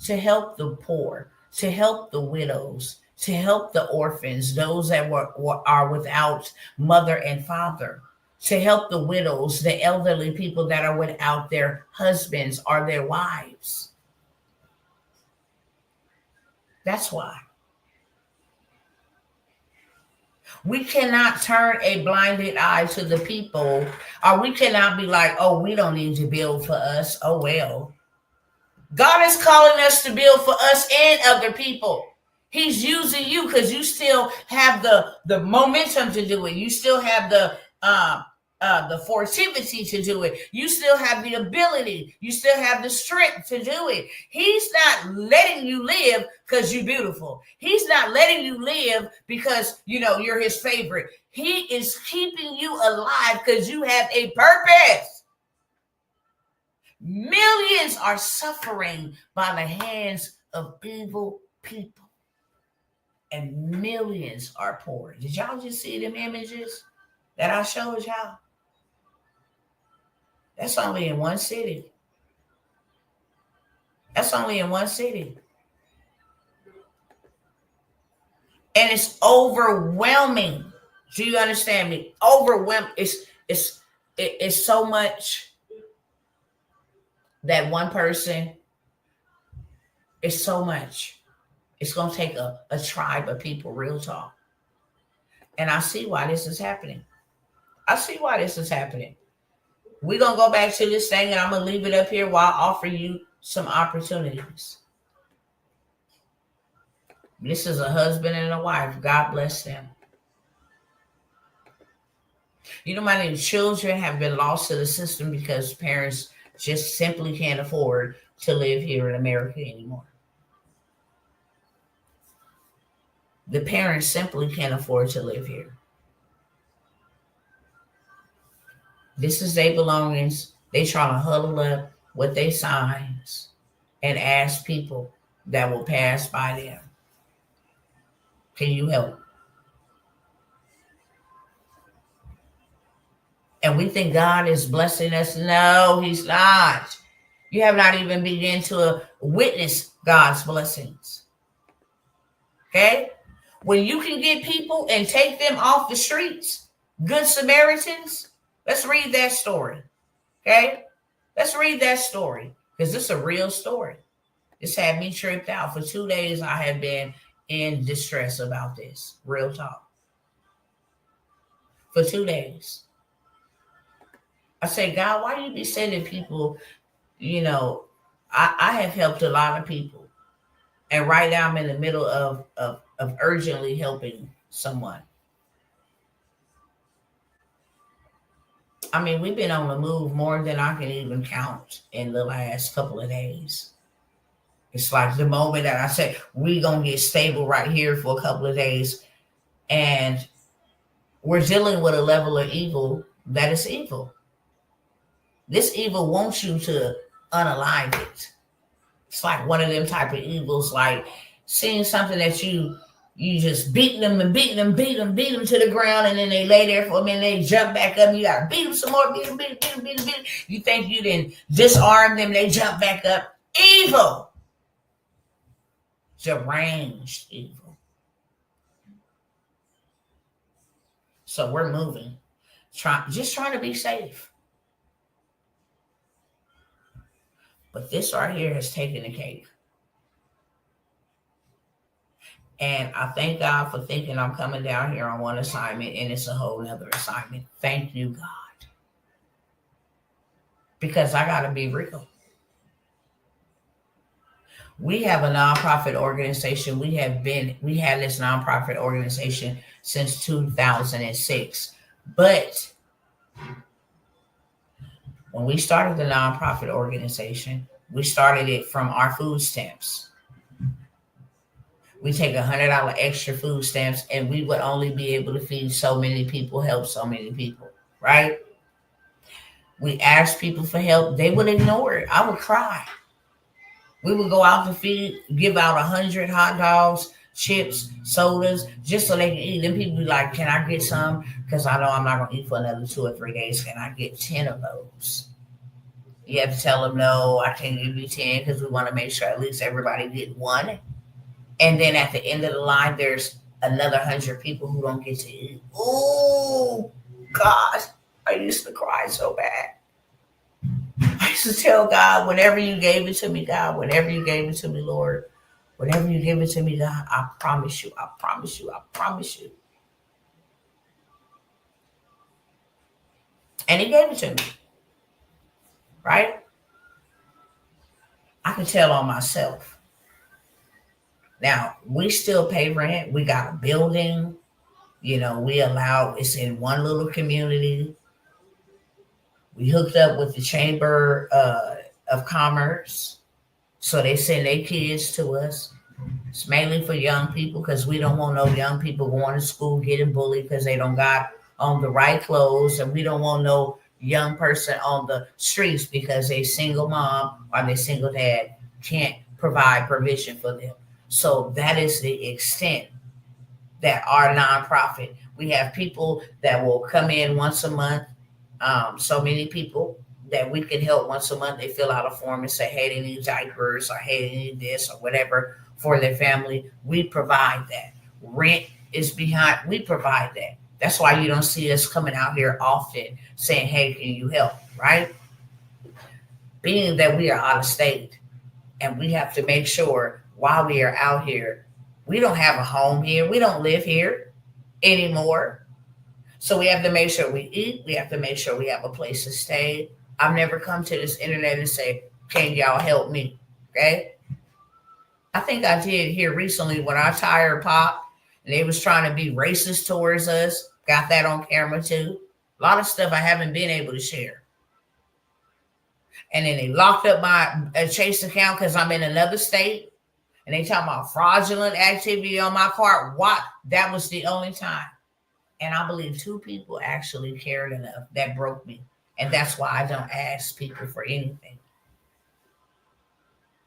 to help the poor, to help the widows, to help the orphans, those that are without mother and father, to help the widows, the elderly people that are without their husbands or their wives. That's why. We cannot turn a blinded eye to the people, or we cannot be like, oh, we don't need to build for us. Oh, well. God is calling us to build for us and other people. He's using you because you still have the momentum to do it. You still have the the fortivity to do it. You still have the ability. You still have the strength to do it. He's not letting you live because you're beautiful. He's not letting you live because, you're his favorite. He is keeping you alive because you have a purpose. Millions are suffering by the hands of evil people. And millions are poor. Did y'all just see them images that I showed y'all? That's only in one city. That's only in one city. And it's overwhelming. Do you understand me? Overwhelming. It's so much that one person is so much. It's going to take a tribe of people, real talk. And I see why this is happening. We're going to go back to this thing, and I'm going to leave it up here while I offer you some opportunities. This is a husband and a wife. God bless them. You know, many children have been lost to the system because parents just simply can't afford to live here in America anymore. The parents simply can't afford to live here. This is their belongings. They try to huddle up with their signs and ask people that will pass by them, can you help? And we think God is blessing us. No, he's not. You have not even begun to witness God's blessings. Okay? When you can get people and take them off the streets, good Samaritans, let's read that story. Okay? Let's read that story because this is a real story. This had me tripped out. For 2 days, I have been in distress about this. Real talk. For 2 days. I say, God, why do you be sending people? I have helped a lot of people. And right now I'm in the middle of urgently helping someone. I mean, we've been on the move more than I can even count in the last couple of days. It's like the moment that I say, we're going to get stable right here for a couple of days. And we're dealing with a level of evil that is evil. This evil wants you to unalive it. It's like one of them type of evils, like seeing something that you just beat them to the ground, and then they lay there for a minute, they jump back up, and you gotta beat them some more, beat them. You think you didn't disarm them, they jump back up. Evil. Deranged evil. So we're moving. Just trying to be safe. But this right here has taken the cake. And I thank God for thinking I'm coming down here on one assignment, and it's a whole nother assignment. Thank you, God. Because I got to be real. We have a nonprofit organization. We had this nonprofit organization since 2006. But when we started the nonprofit organization, we started it from our food stamps. We take $100 extra food stamps, and we would only be able to feed so many people, help so many people, right? We asked people for help. They would ignore it. I would cry. We would go out to give out 100 hot dogs, chips, sodas, just so they can eat. Then people be like, can I get some? Because I know I'm not going to eat for another 2 or 3 days. Can I get 10 of those? You have to tell them, no, I can't give you 10 because we want to make sure at least everybody get one. And then at the end of the line, there's another 100 people who don't get to eat. Oh, God, I used to cry so bad. I used to tell God, whenever you gave it to me, God, whenever you gave it to me, Lord, whenever you give it to me, God, I promise you, I promise you, I promise you. And he gave it to me, right? I can tell on myself. Now, we still pay rent. We got a building. It's in one little community. We hooked up with the Chamber of Commerce, so they send their kids to us. It's mainly for young people because we don't want no young people going to school getting bullied because they don't got on the right clothes, and we don't want no young person on the streets because a single mom or their single dad can't provide provision for them. So that is the extent that our nonprofit. We have people that will come in once a month. So many people that we can help once a month. They fill out a form and say, hey, they need diapers or hey, they need this or whatever for their family. We provide that. Rent is behind. We provide that. That's why you don't see us coming out here often saying, hey, can you help? Right? Being that we are out of state and we have to make sure while we are out here, we don't have a home here. We don't live here anymore. So we have to make sure we eat. We have to make sure we have a place to stay. I've never come to this internet and say, can y'all help me? Okay. I think I did here recently when our tire popped and they was trying to be racist towards us. Got that on camera too. A lot of stuff I haven't been able to share. And then they locked up my Chase account because I'm in another state. And they talking about fraudulent activity on my card. What? That was the only time. And I believe 2 people actually cared enough that broke me. And that's why I don't ask people for anything.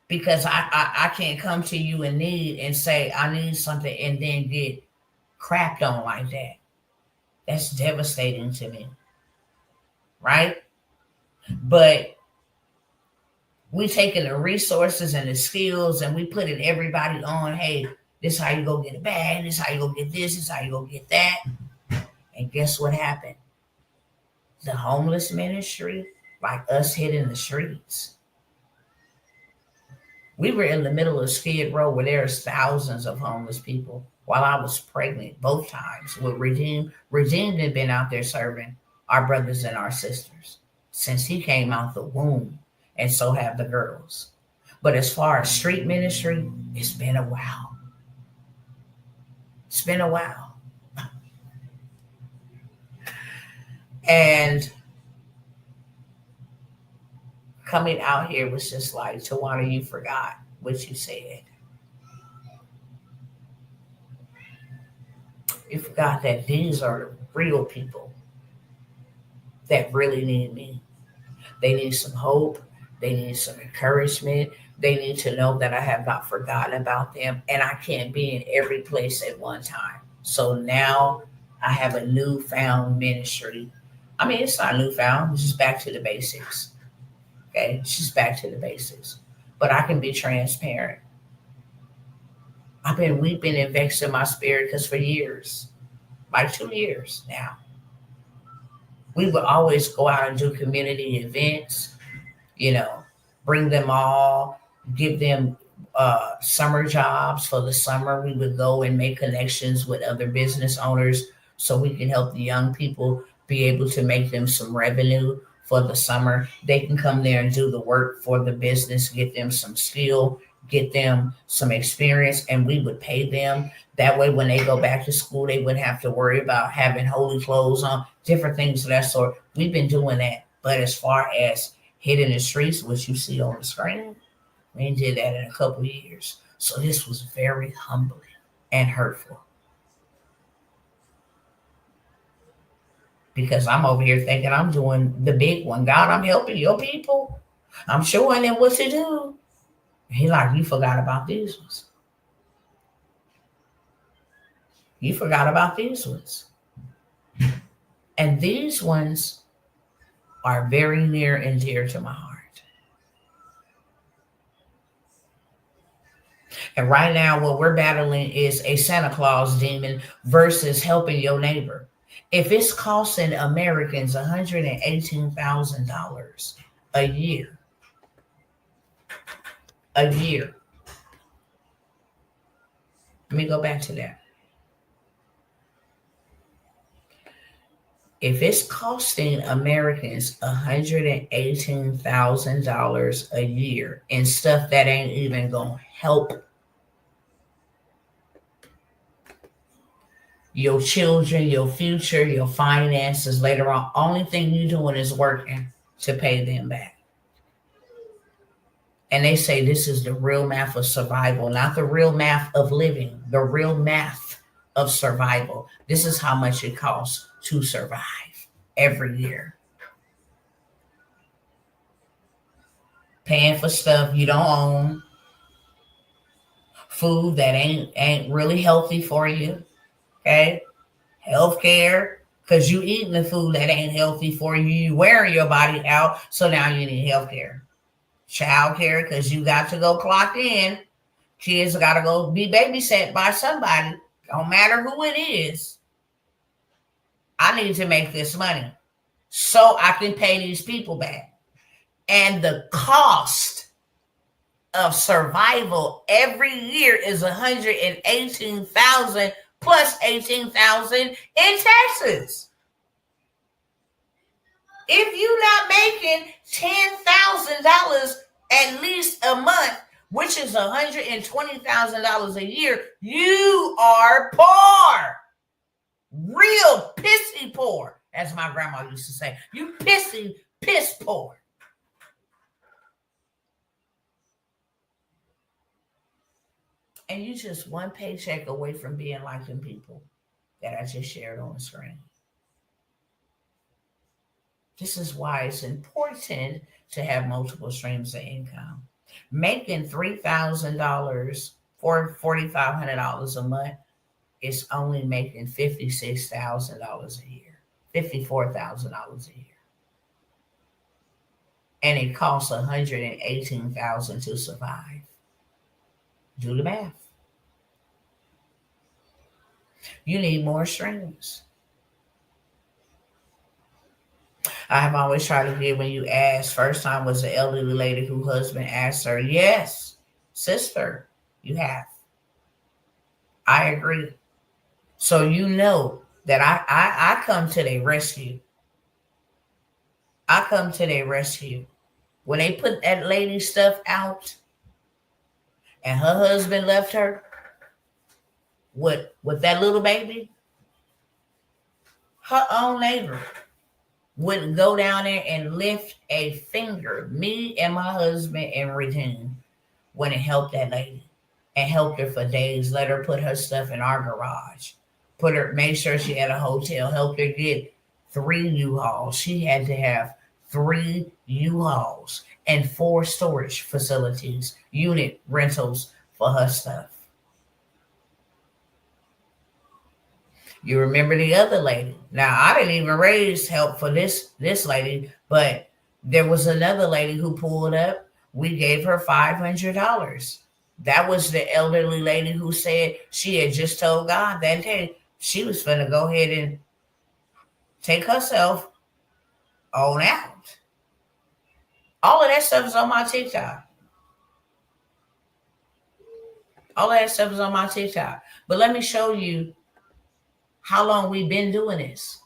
Because I can't come to you in need and say, I need something and then get crapped on like that. That's devastating to me. Right? But we taking the resources and the skills and we putting everybody on, hey, this is how you go get a bag. This is how you go get this. This is how you go get that. And guess what happened? The homeless ministry, like us hitting the streets. We were in the middle of Skid Row where there's thousands of homeless people while I was pregnant both times with Redeem. Redeem had been out there serving our brothers and our sisters since he came out the womb, and so have the girls. But as far as street ministry, it's been a while. It's been a while. And coming out here was just like, Tawana, you forgot what you said. You forgot that these are the real people that really need me. They need some hope. They need some encouragement. They need to know that I have not forgotten about them. And I can't be in every place at one time. So now I have a newfound ministry. I mean, it's not newfound. It's just back to the basics. Okay? It's just back to the basics. But I can be transparent. I've been weeping and vexed in my spirit because for years, like 2 years now, we would always go out and do community events, bring them all, give them summer jobs for the summer. We would go and make connections with other business owners so we can help the young people be able to make them some revenue for the summer. They can come there and do the work for the business, get them some skill, get them some experience, and we would pay them. That way, when they go back to school, they wouldn't have to worry about having holy clothes on, different things of that sort. We've been doing that. But as far as hitting the streets, which you see on the screen, we ain't did that in a couple of years. So this was very humbling and hurtful. Because I'm over here thinking I'm doing the big one. God, I'm helping your people. I'm showing them what to do. He like, you forgot about these ones. You forgot about these ones. And these ones are very near and dear to my heart. And right now, what we're battling is a Santa Claus demon versus helping your neighbor. If it's costing Americans $118,000 a year, let me go back to that. If it's costing Americans $118,000 a year in stuff that ain't even gonna help your children, your future, your finances later on, only thing you doing is working. to pay them back. And they say this is the real math of survival, not the real math of living, the real math of survival. This is how much it costs to survive every year. Paying for stuff you don't own, food that ain't really healthy for you, okay? Healthcare, because you eating the food that ain't healthy for you. You wearing your body out, so now you need healthcare. Child care, because you got to go clock in. Kids got to go be babysat by somebody. Don't matter who it is. I need to make this money so I can pay these people back. And the cost of survival every year is $118,000 plus $18,000 in taxes. If you're not making $10,000 at least a month, which is $120,000 a year, you are poor. Real pissy poor, as my grandma used to say. You pissy, piss poor. And you just one paycheck away from being like them people that I just shared on the screen. This is why it's important to have multiple streams of income. Making $3,000 or $4,500 a month is only making $56,000 a year, $54,000 a year. And it costs $118,000 to survive. Do the math. You need more streams. I have always tried to give when you ask. First time was the elderly lady whose husband asked her, yes, sister, you have. I agree. So you know that I come to their rescue. I come to their rescue. When they put that lady's stuff out and her husband left her with that little baby, her own neighbor wouldn't go down there and lift a finger, me and my husband and Regine, when it helped that lady and helped her for days, let her put her stuff in our garage, made sure she had a hotel, helped her get 3 U-Hauls. She had to have 3 U-Hauls and 4 storage facilities, unit rentals for her stuff. You remember the other lady. Now, I didn't even raise help for this lady, but there was another lady who pulled up. We gave her $500. That was the elderly lady who said she had just told God that day she was going to go ahead and take herself on out. All of that stuff is on my TikTok. All of that stuff is on my TikTok. But let me show you how long we've been doing this.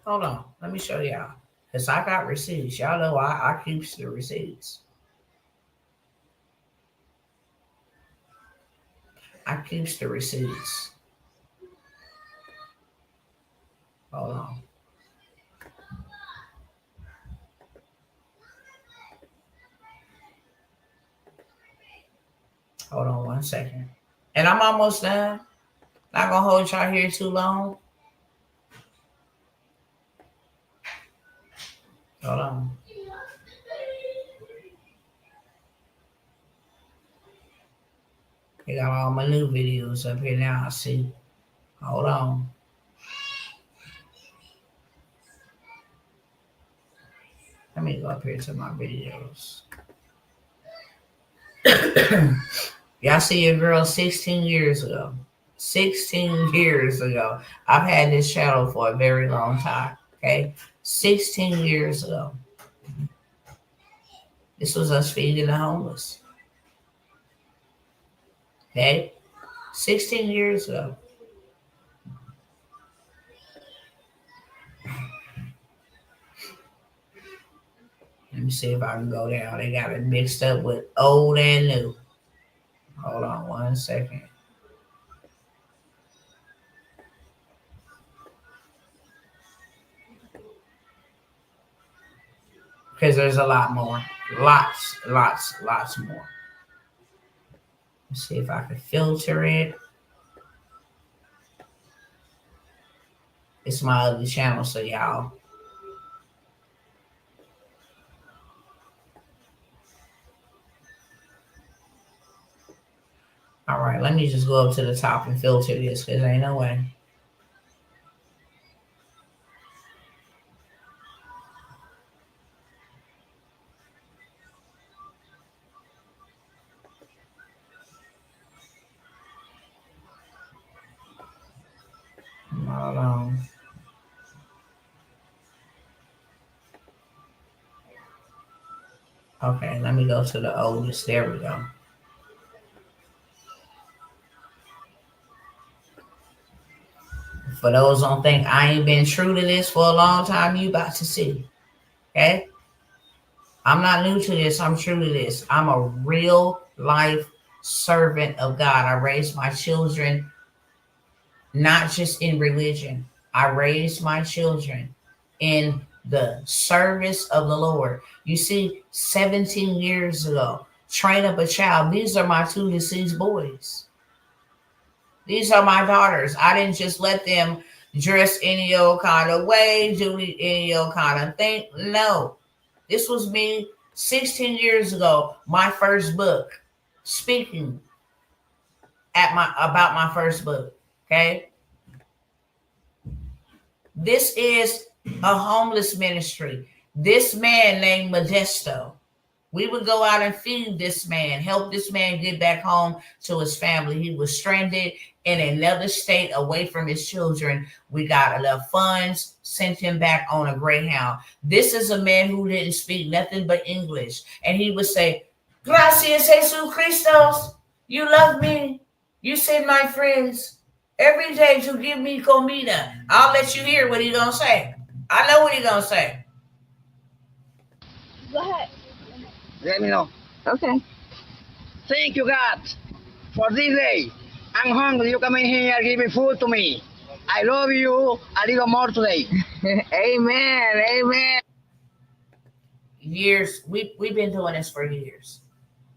Hold on. Let me show y'all. Because I got receipts. Y'all know I keep the receipts. I keep the receipts. Hold on. Hold on 1 second. And I'm almost done. Not going to hold y'all here too long. Hold on. I got all my new videos up here now. I see. Hold on. Let me go up here to my videos. Y'all see your girl 16 years ago. 16 years ago. I've had this channel for a very long time. Okay? 16 years ago. This was us feeding the homeless. Okay? 16 years ago. Let me see if I can go down. They got it mixed up with old and new. Hold on 1 second. because there's a lot more. Lots more. Let's see if I can filter it. It's my other channel, so y'all. All right, let me just go up to the top and filter this because ain't no way. Hold on. Okay, let me go to the oldest. There we go. For those who don't think I ain't been true to this for a long time, you about to see. Okay? I'm not new to this. I'm true to this. I'm a real life servant of God. I raised my children not just in religion. I raised my children in the service of the Lord. You see, 17 years ago, train up a child. These are my 2 deceased boys. These are my daughters. I didn't just let them dress any old kind of way, do any old kind of thing. No. This was me 16 years ago, my first book, speaking about my first book. Okay. This is a homeless ministry. This man named Modesto, we would go out and feed this man, help this man get back home to his family. He was stranded in another state away from his children. We got enough funds, sent him back on a Greyhound. This is a man who didn't speak nothing but English. And he would say, Gracias, Jesus Christos. You love me. You send my friends every day to give me comida. I'll let you hear what he's going to say. I know what he's going to say. Go ahead. Let me know. Okay. Thank you, God, for this day. I'm hungry. You come in here, give me food to me. I love you a little more today. Amen. Amen. Years. We've been doing this for years,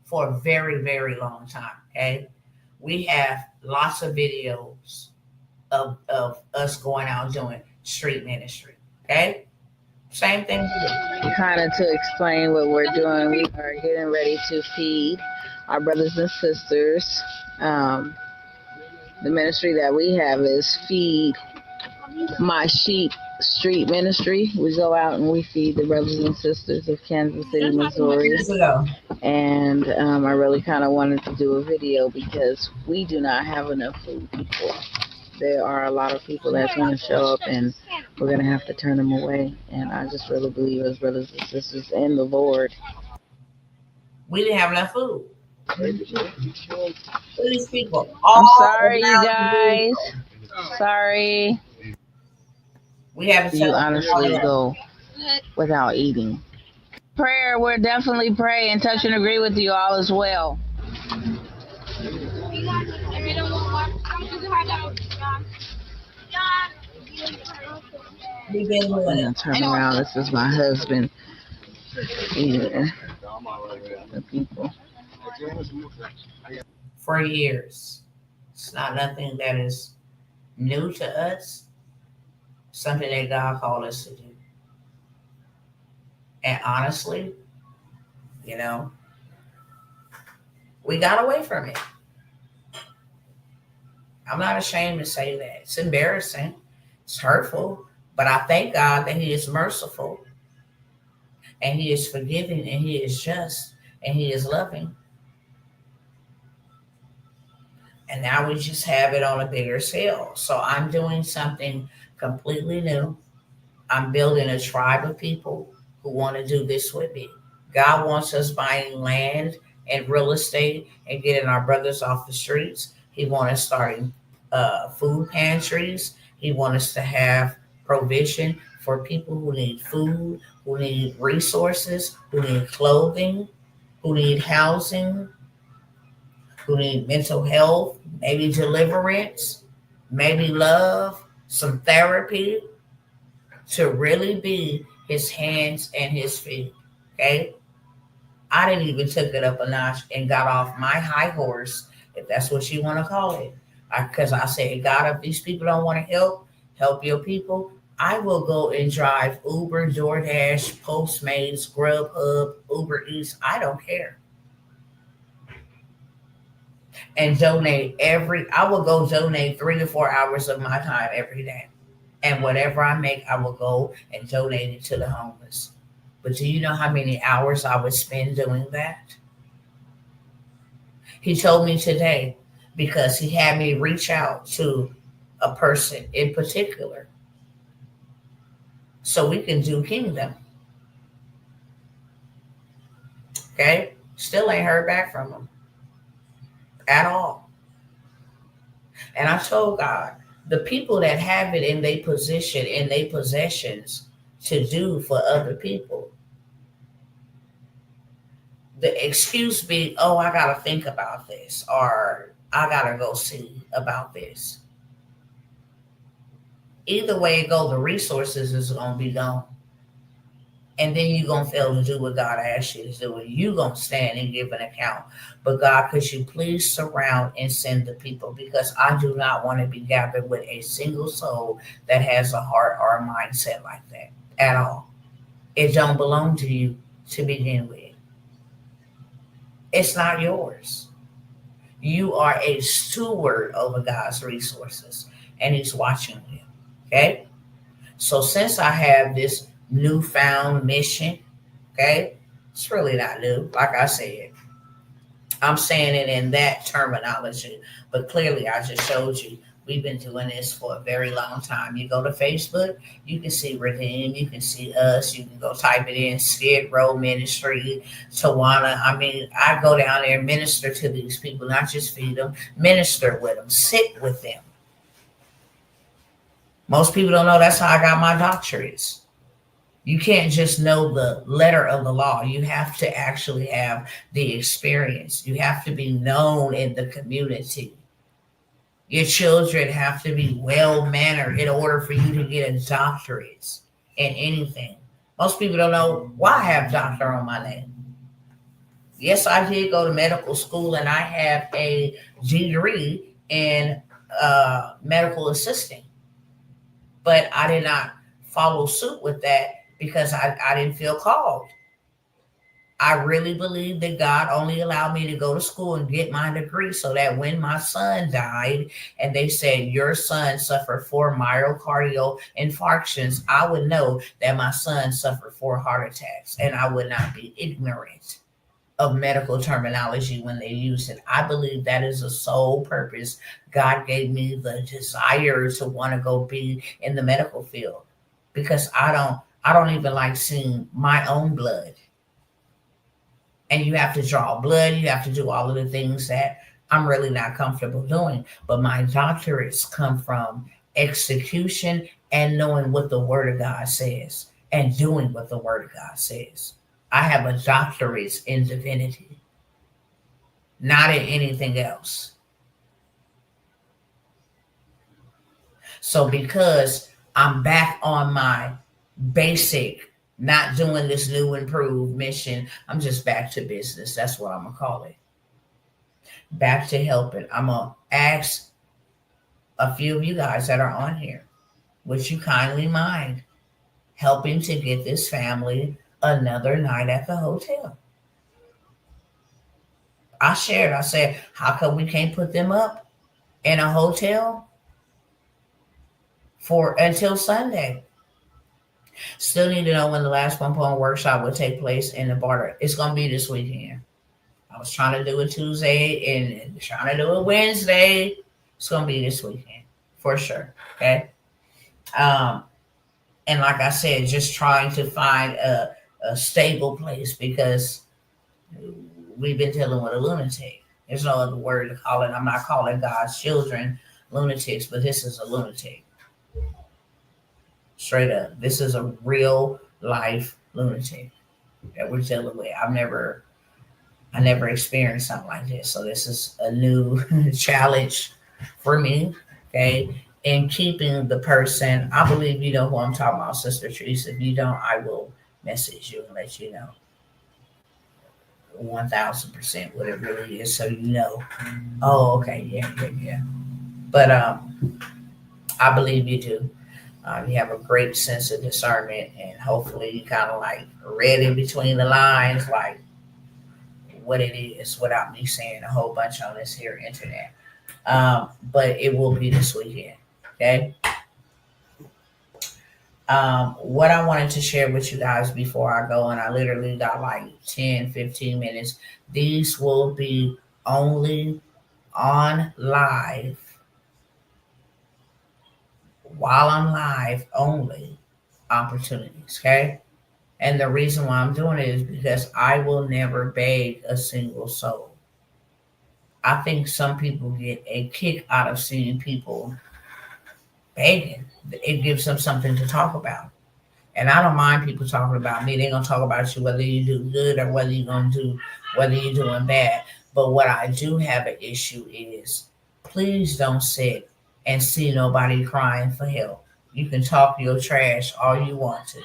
for a very, very long time. Okay. We have lots of videos of us going out doing street ministry. Okay. Same thing. Kind of to explain what we're doing, we are getting ready to feed our brothers and sisters. The ministry that we have is Feed My Sheep Street Ministry. We go out and we feed the brothers and sisters of Kansas City, Missouri. And I really kind of wanted to do a video because we do not have enough food before. There are a lot of people that's going to show up and we're going to have to turn them away. And I just really believe as brothers and sisters in the Lord, we didn't have enough food. These people. I'm sorry, you guys. Sorry. We have you honestly go without eating. Prayer, we're definitely pray and touch and agree with you all as well. I'm gonna turn around. This is my husband. Yeah. The people. For years. It's not nothing that is new to us. Something that God called us to do. And honestly, you know, we got away from it. I'm not ashamed to say that. It's embarrassing. It's hurtful. But I thank God that He is merciful. And He is forgiving. And He is just. And He is loving. And now we just have it on a bigger scale. So I'm doing something completely new. I'm building a tribe of people who want to do this with me. God wants us buying land and real estate and getting our brothers off the streets. He wants us starting food pantries. He wants us to have provision for people who need food, who need resources, who need clothing, who need housing, who need mental health, maybe deliverance, maybe love, some therapy, to really be His hands and His feet. Okay. I didn't even took it up a notch and got off my high horse, if that's what you want to call it. Because I said, God, if these people don't want to help your people, I will go and drive Uber, DoorDash, Postmates, Grubhub, Uber Eats. I don't care. And I will go donate 3 to 4 hours of my time every day. And whatever I make, I will go and donate it to the homeless. But do you know how many hours I would spend doing that? He told me today because he had me reach out to a person in particular so we can do kingdom. Okay? Still ain't heard back from him at all. And I told God, the people that have it in their position, in their possessions to do for other people, the excuse be, oh, I got to think about this, or I got to go see about this. Either way it go, the resources is going to be gone. And then you're going to fail to do what God asked you to do. And you're going to stand and give an account. But God, could you please surround and send the people? Because I do not want to be gathered with a single soul that has a heart or a mindset like that at all. It don't belong to you to begin with. It's not yours. You are a steward over God's resources. And he's watching you. Okay? So since I have this newfound mission, okay, it's really not new. Like I said, I'm saying it in that terminology, but clearly I just showed you we've been doing this for a very long time. You go to Facebook, you can see Redeem, you can see us, you can go type it in, Skid Row Ministry, Tawana. I mean, I go down there and minister to these people, not just feed them, minister with them, sit with them. Most people don't know that's how I got my doctorates. You can't just know the letter of the law. You have to actually have the experience. You have to be known in the community. Your children have to be well-mannered in order for you to get a doctorate in anything. Most people don't know why I have doctor on my name. Yes, I did go to medical school and I have a degree in medical assisting. But I did not follow suit with that because I didn't feel called. I really believe that God only allowed me to go to school and get my degree so that when my son died and they said, your son suffered 4 myocardial infarctions, I would know that my son suffered 4 heart attacks and I would not be ignorant of medical terminology when they use it. I believe that is the sole purpose God gave me the desire to want to go be in the medical field, because I don't even like seeing my own blood. And you have to draw blood, you have to do all of the things that I'm really not comfortable doing. But my doctorates come from execution and knowing what the Word of God says and doing what the Word of God says. I have a doctorate in divinity, not in anything else. So because I'm back on my basic, not doing this new improved mission, I'm just back to business. That's what I'm going to call it. Back to helping. I'm going to ask a few of you guys that are on here, would you kindly mind helping to get this family another night at the hotel? I said, how come we can't put them up in a hotel until Sunday? Still need to know when the last one-point workshop will take place in the barter. It's going to be this weekend. I was trying to do it Tuesday and trying to do it Wednesday. It's going to be this weekend for sure. Okay. And like I said, just trying to find a stable place because we've been dealing with a lunatic. There's no other word to call it. I'm not calling God's children lunatics, but this is a lunatic. Straight up. This is a real life lunatic that we're dealing with. I never experienced something like this. So this is a new challenge for me. Okay. And keeping the person, I believe you know who I'm talking about, Sister Teresa. If you don't, I will message you and let you know. 1000% what it really is, so you know. Oh, okay, yeah. But I believe you do. You have a great sense of discernment, and hopefully you kind of like read in between the lines, like what it is, without me saying a whole bunch on this here internet. But it will be this weekend. Okay. What I wanted to share with you guys before I go, and I literally got like 10, 15 minutes. These will be only on live, while I'm live only opportunities. Okay. And the reason why I'm doing it is because I will never beg a single soul. I think some people get a kick out of seeing people begging. It gives them something to talk about. And I don't mind people talking about me. They're gonna talk about you whether you do good or whether you're doing bad. But what I do have an issue is, please don't sit and see nobody crying for help. You can talk your trash all you want to.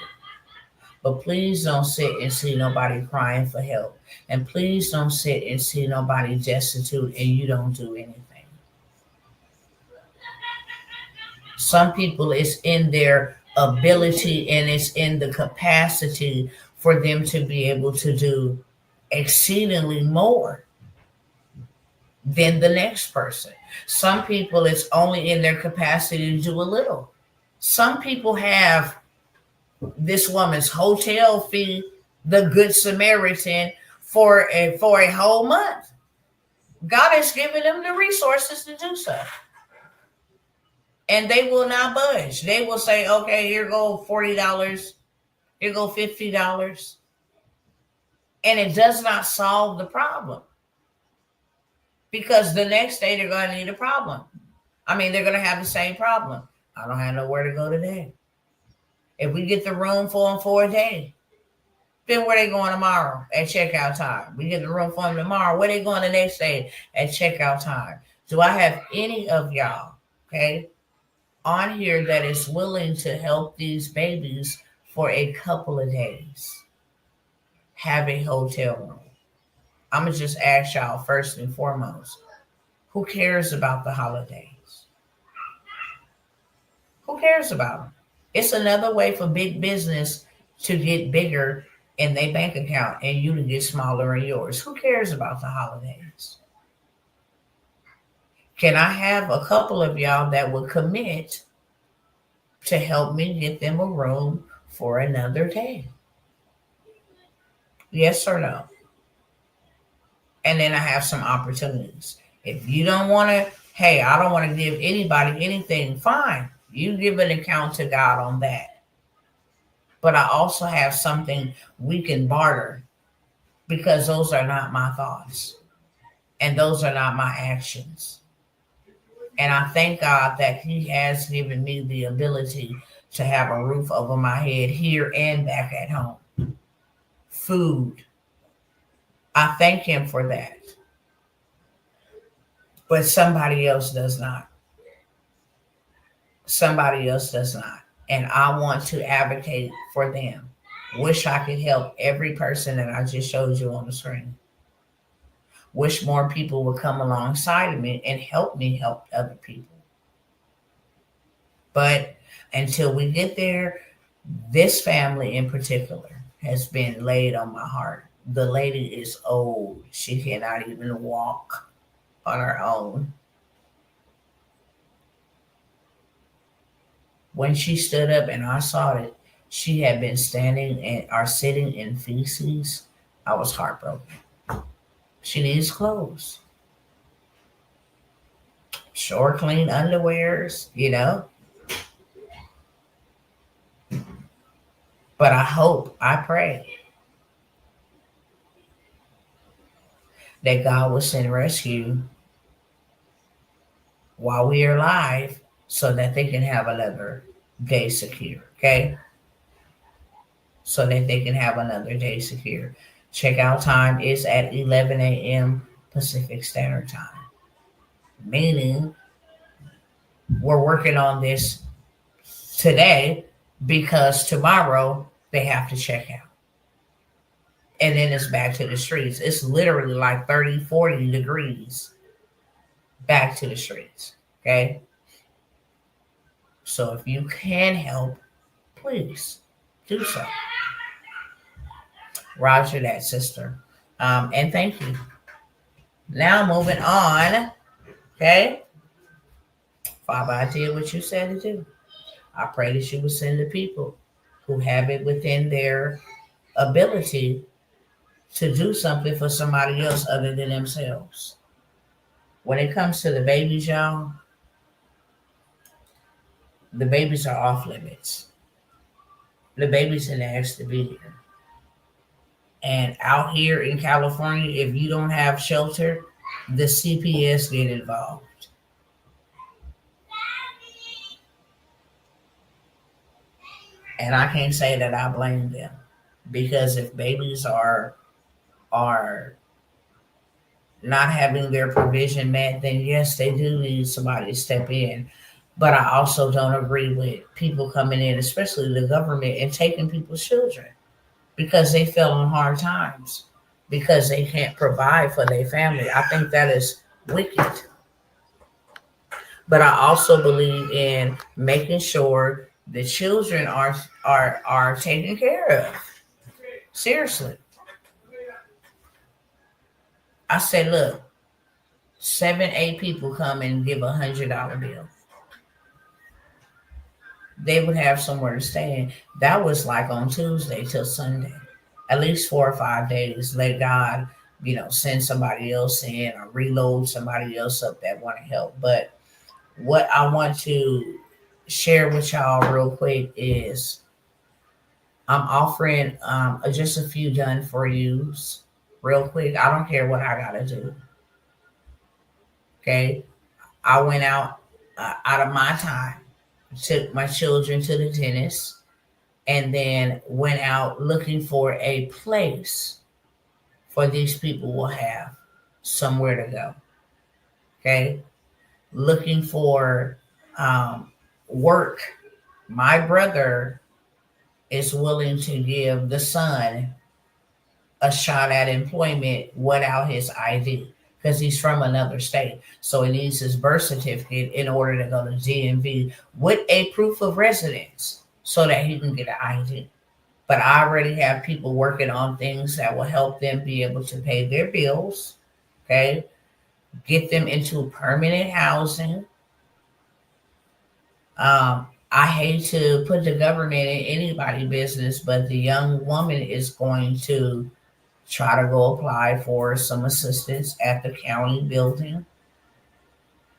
But please don't sit and see nobody crying for help. And please don't sit and see nobody destitute and you don't do anything. Some people, it's in their ability and it's in the capacity for them to be able to do exceedingly more than the next person. Some people, it's only in their capacity to do a little. Some people have this woman's hotel fee, the Good Samaritan, for a whole month. God has given them the resources to do so. And they will not budge. They will say, okay, here go $40, here go $50. And it does not solve the problem. Because the next day they're going to need a problem. They're going to have the same problem. I don't have nowhere to go today. If we get the room for them for a day, then where they going tomorrow at checkout time? We get the room for them tomorrow. Where they going the next day at checkout time? Do I have any of y'all, okay, on here that is willing to help these babies for a couple of days? Have a hotel room. I'm going to just ask y'all first and foremost, who cares about the holidays? Who cares about them? It's another way for big business to get bigger in their bank account and you to get smaller in yours. Who cares about the holidays? Can I have a couple of y'all that will commit to help me get them a room for another day? Yes or no? And then I have some opportunities. If you don't want to, hey, I don't want to give anybody anything, fine. You give an account to God on that. But I also have something we can barter, because those are not my thoughts and those are not my actions. And I thank God that He has given me the ability to have a roof over my head here and back at home. Food. I thank Him for that. But somebody else does not. Somebody else does not. And I want to advocate for them. Wish I could help every person that I just showed you on the screen. Wish more people would come alongside of me and help me help other people. But until we get there, this family in particular has been laid on my heart. The lady is old. She cannot even walk on her own. When she stood up and I saw it, she had been standing or sitting in feces. I was heartbroken. She needs clothes. Sure, clean underwears, But I pray that God will send rescue while we are alive so that they can have another day secure, okay? So that they can have another day secure. Checkout time is at 11 a.m. Pacific Standard Time. Meaning we're working on this today because tomorrow they have to check out. and then it's back to the streets. It's literally like 30, 40 degrees back to the streets. Okay. So if you can help, please do so. Roger that, sister. And thank you. Now moving on. Okay. Father, I did what you said to do. I pray that you would send the people who have it within their ability to do something for somebody else other than themselves. When it comes to the babies, y'all, the babies are off limits. The babies didn't ask to be here. And out here in California, if you don't have shelter, the CPS get involved. And I can't say that I blame them, because if babies are not having their provision met, then yes, they do need somebody to step in. But I also don't agree with people coming in, especially the government, and taking people's children because they fell on hard times, because they can't provide for their family. I think that is wicked. But I also believe in making sure the children are taken care of. Seriously. I say, look, 7, 8 people come and give $100 bill. They would have somewhere to stay. That was like on Tuesday till Sunday. At least 4 or 5 days. Let God, send somebody else in or reload somebody else up that want to help. But what I want to share with y'all real quick is I'm offering just a few done for yous real quick. I don't care what I gotta do. Okay, I went out of my time, took my children to the dentist, and then went out looking for a place for these people will have somewhere to go. Okay, looking for work. My brother is willing to give the son a shot at employment without his ID because he's from another state. So he needs his birth certificate in order to go to DMV with a proof of residence so that he can get an ID. But I already have people working on things that will help them be able to pay their bills, okay? Get them into permanent housing. I hate to put the government in anybody's business, but the young woman is going to try to go apply for some assistance at the county building,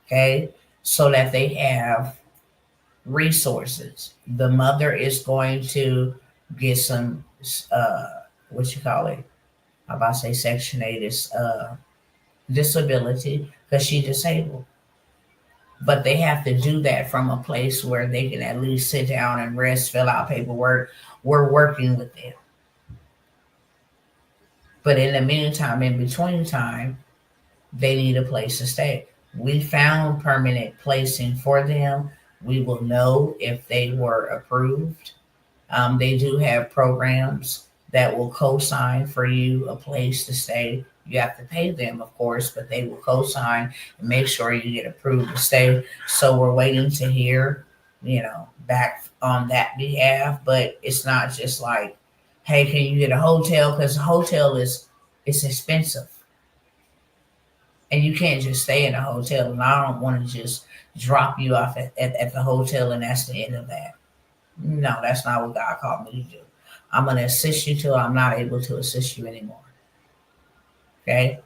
okay, so that they have resources. The mother is going to get some, what you call it? I'm about to say Section 8 is disability because she's disabled. But they have to do that from a place where they can at least sit down and rest, fill out paperwork. We're working with them. But in the meantime, in between time, they need a place to stay. We found permanent placing for them. We will know if they were approved. They do have programs that will co-sign for you a place to stay. You have to pay them, of course, but they will co-sign and make sure you get approved to stay. So we're waiting to hear, back on that behalf. But it's not just like, hey, can you get a hotel? Because a hotel is expensive. And you can't just stay in a hotel. And I don't want to just drop you off at the hotel and that's the end of that. No, that's not what God called me to do. I'm going to assist you till I'm not able to assist you anymore. Okay?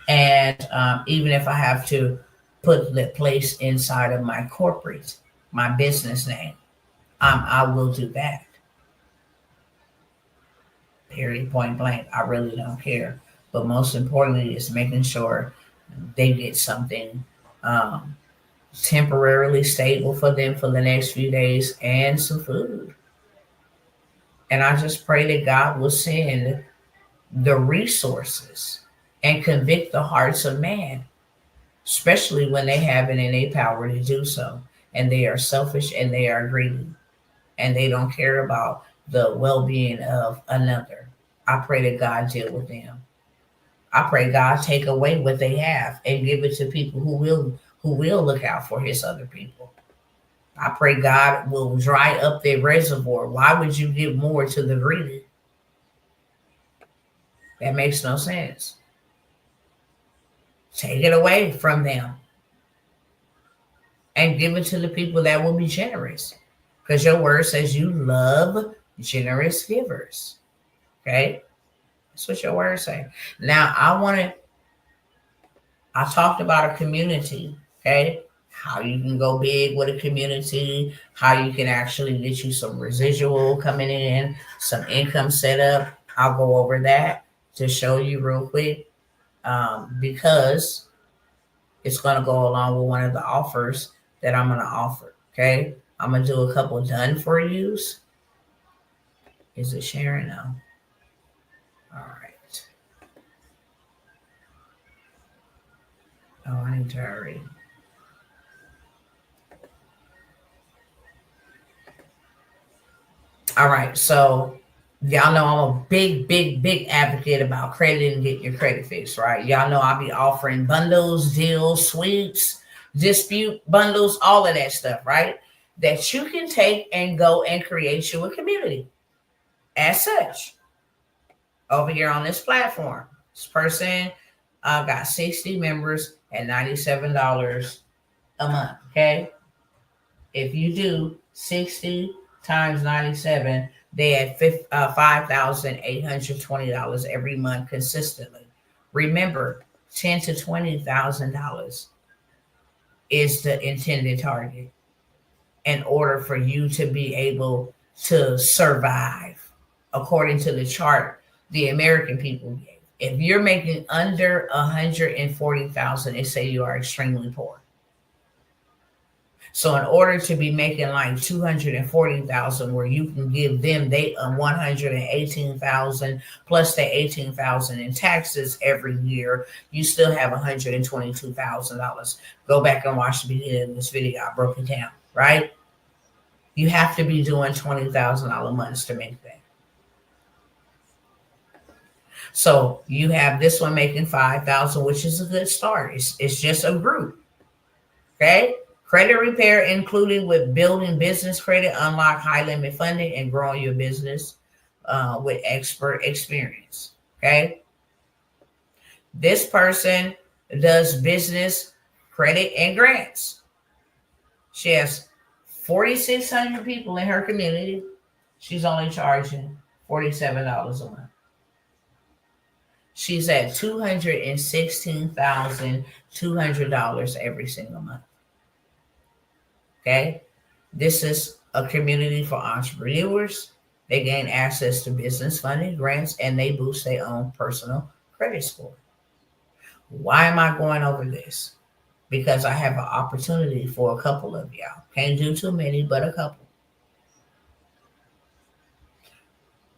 And even if I have to put the place inside of my corporate, my business name, I will do that. Period, point blank. I really don't care. But most importantly is making sure they get something temporarily stable for them for the next few days and some food. And I just pray that God will send the resources and convict the hearts of man, especially when they have it in their power to do so. And they are selfish and they are greedy and they don't care about the well-being of another. I pray that God deal with them. I pray God take away what they have and give it to people who will look out for his other people. I pray God will dry up their reservoir. Why would you give more to the greedy? That makes no sense. Take it away from them and give it to the people that will be generous. Because your word says you love generous givers. Okay? That's what your word says. Now, I talked about a community. Okay? How you can go big with a community, how you can actually get you some residual coming in, some income set up. I'll go over that to show you real quick because it's going to go along with one of the offers that I'm going to offer. Okay. I'm going to do a couple done for yous. Is it sharing now? All right. Oh, I need to hurry. All right. So y'all know I'm a big advocate about credit and getting your credit fixed, right? Y'all know I'll be offering bundles, deals, sweeps, dispute bundles, all of that stuff, right? That you can take and go and create you a community. As such, over here on this platform, this person got 60 members at $97 a month. Okay. If you do 60 times 97, they add $5,820 every month consistently. Remember, $10,000 to $20,000 is the intended target in order for you to be able to survive, according to the chart the American people gave. If you're making under 140,000, they say you are extremely poor. So in order to be making like 240,000, where you can give them 118,000 plus the 18,000 in taxes every year, you still have $122,000. Go back and watch the beginning of this video. I broke it down, right? You have to be doing $20,000 months to make that. So you have this one making 5,000, which is a good start. It's just a group, okay? Credit repair, including with building business credit, unlock high limit funding, and growing your business with expert experience. Okay. This person does business credit and grants. She has 4,600 people in her community. She's only charging $47 a month. She's at $216,200 every single month. Okay. This is a community for entrepreneurs. They gain access to business funding, grants, and they boost their own personal credit score. Why am I going over this? Because I have an opportunity for a couple of y'all. Can't do too many, but a couple.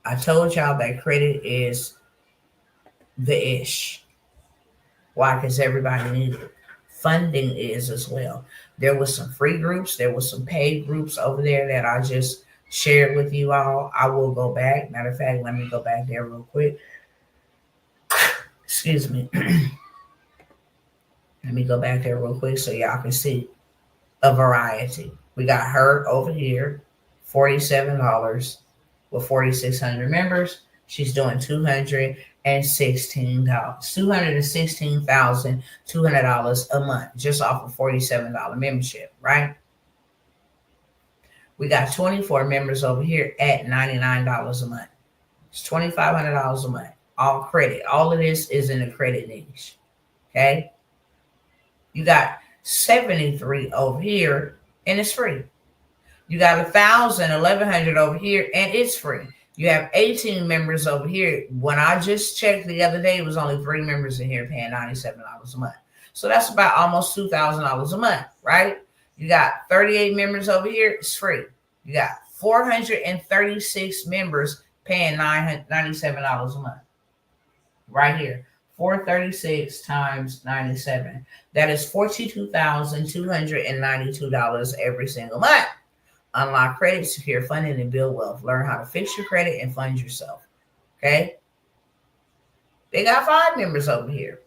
I told y'all that credit is the ish. Why? Because everybody needs it. Funding is as well. There was some free groups. There was some paid groups over there that I just shared with you all. I will go back. Matter of fact, let me go back there real quick. Excuse me. Let me go back there real quick so y'all can see a variety. We got her over here, $47 with 4,600 members. She's doing $216,200 a month just off a $47 membership, right? We got 24 members over here at $99 a month. It's $2,500 a month. All credit. All of this is in the credit niche. Okay. You got 73 over here and it's free. You got 1,000, 1,100 over here and it's free. You have 18 members over here. When I just checked the other day, it was only 3 members in here paying $97 a month. So that's about almost $2,000 a month, right? You got 38 members over here. It's free. You got 436 members paying $97 a month. Right here. 436 times 97. That is $42,292 every single month. Unlock credit, secure funding, and build wealth. Learn how to fix your credit and fund yourself. Okay? They got 5 members over here.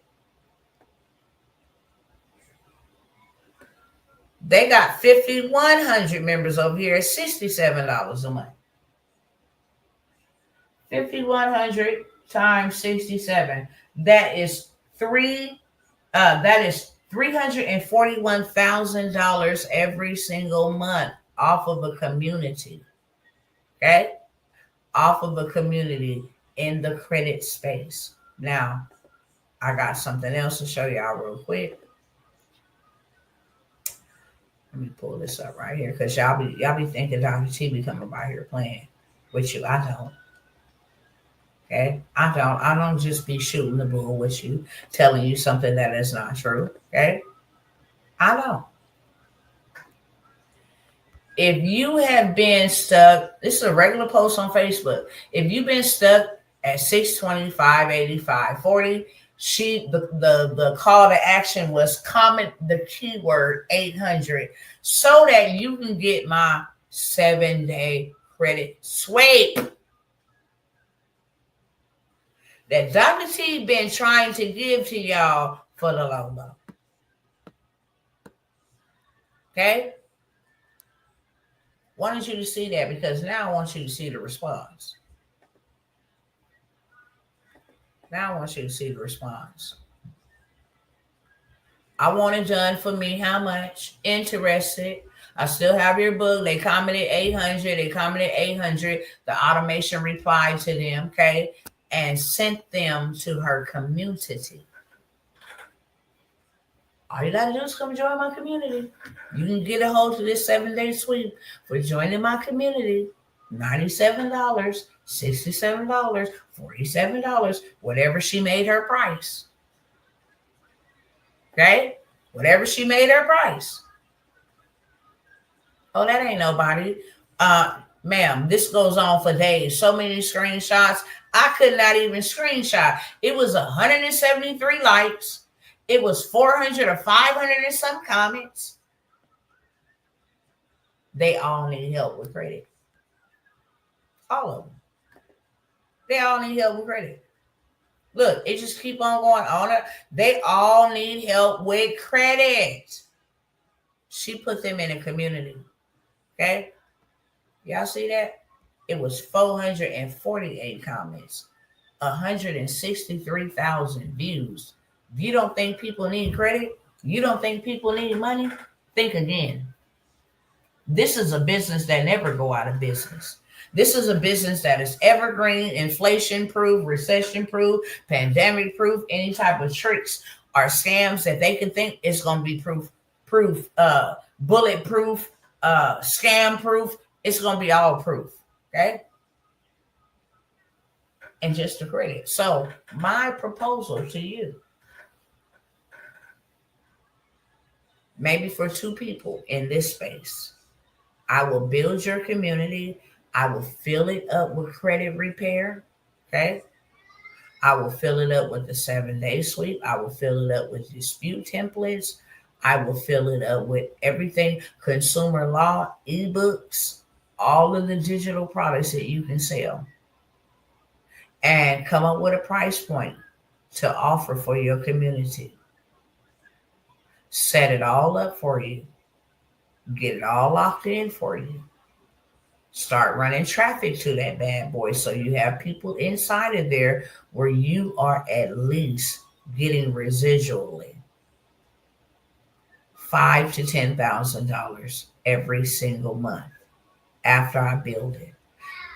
They got 5,100 members over here at $67 a month. 5,100 times 67. That is $341,000 every single month off of a community. Okay? Off of a community in the credit space. Now, I got something else to show y'all real quick. Let me pull this up right here, because y'all be thinking Dr. T be coming by here playing with you. I don't. Okay? I don't just be shooting the bull with you, telling you something that is not true. Okay? I don't. If you have been stuck, this is a regular post on Facebook. If you've been stuck at 625, 85, 40, the call to action was comment the keyword 800 so that you can get my 7-day credit sweep that Dr. T been trying to give to y'all for the long run. Okay? Wanted you to see that, because now I want you to see the response. Now I want you to see the response. I want it done for me. How much? Interested. I still have your book. They commented 800. They commented 800. The automation replied to them, okay, and sent them to her community. All you got to do is come join my community. You can get a hold of this 7-day sweep for joining my community. $97, $67, $47, whatever she made her price. Okay? Whatever she made her price. Oh, that ain't nobody. Ma'am, this goes on for days. So many screenshots. I could not even screenshot. It was 173 likes. It was 400 or 500 and some comments. They all need help with credit. All of them. They all need help with credit. Look, it just keep on going on. They all need help with credit. She put them in a community. Okay? Y'all see that? It was 448 comments. 163,000 views. If you don't think people need credit, you don't think people need money, think again. This is a business that never go out of business. This is a business that is evergreen, inflation-proof, recession-proof, pandemic-proof. Any type of tricks or scams that they can think is going to be bulletproof, scam-proof. It's going to be all proof, okay? And just the credit. So my proposal to you, maybe for 2 people in this space, I will build your community. I will fill it up with credit repair. Okay. I will fill it up with the 7-day sweep. I will fill it up with dispute templates. I will fill it up with everything, consumer law, ebooks, all of the digital products that you can sell, and come up with a price point to offer for your community. Set it all up for you. Get it all locked in for you. Start running traffic to that bad boy so you have people inside of there where you are at least getting residually $5,000 to $10,000 every single month after I build it.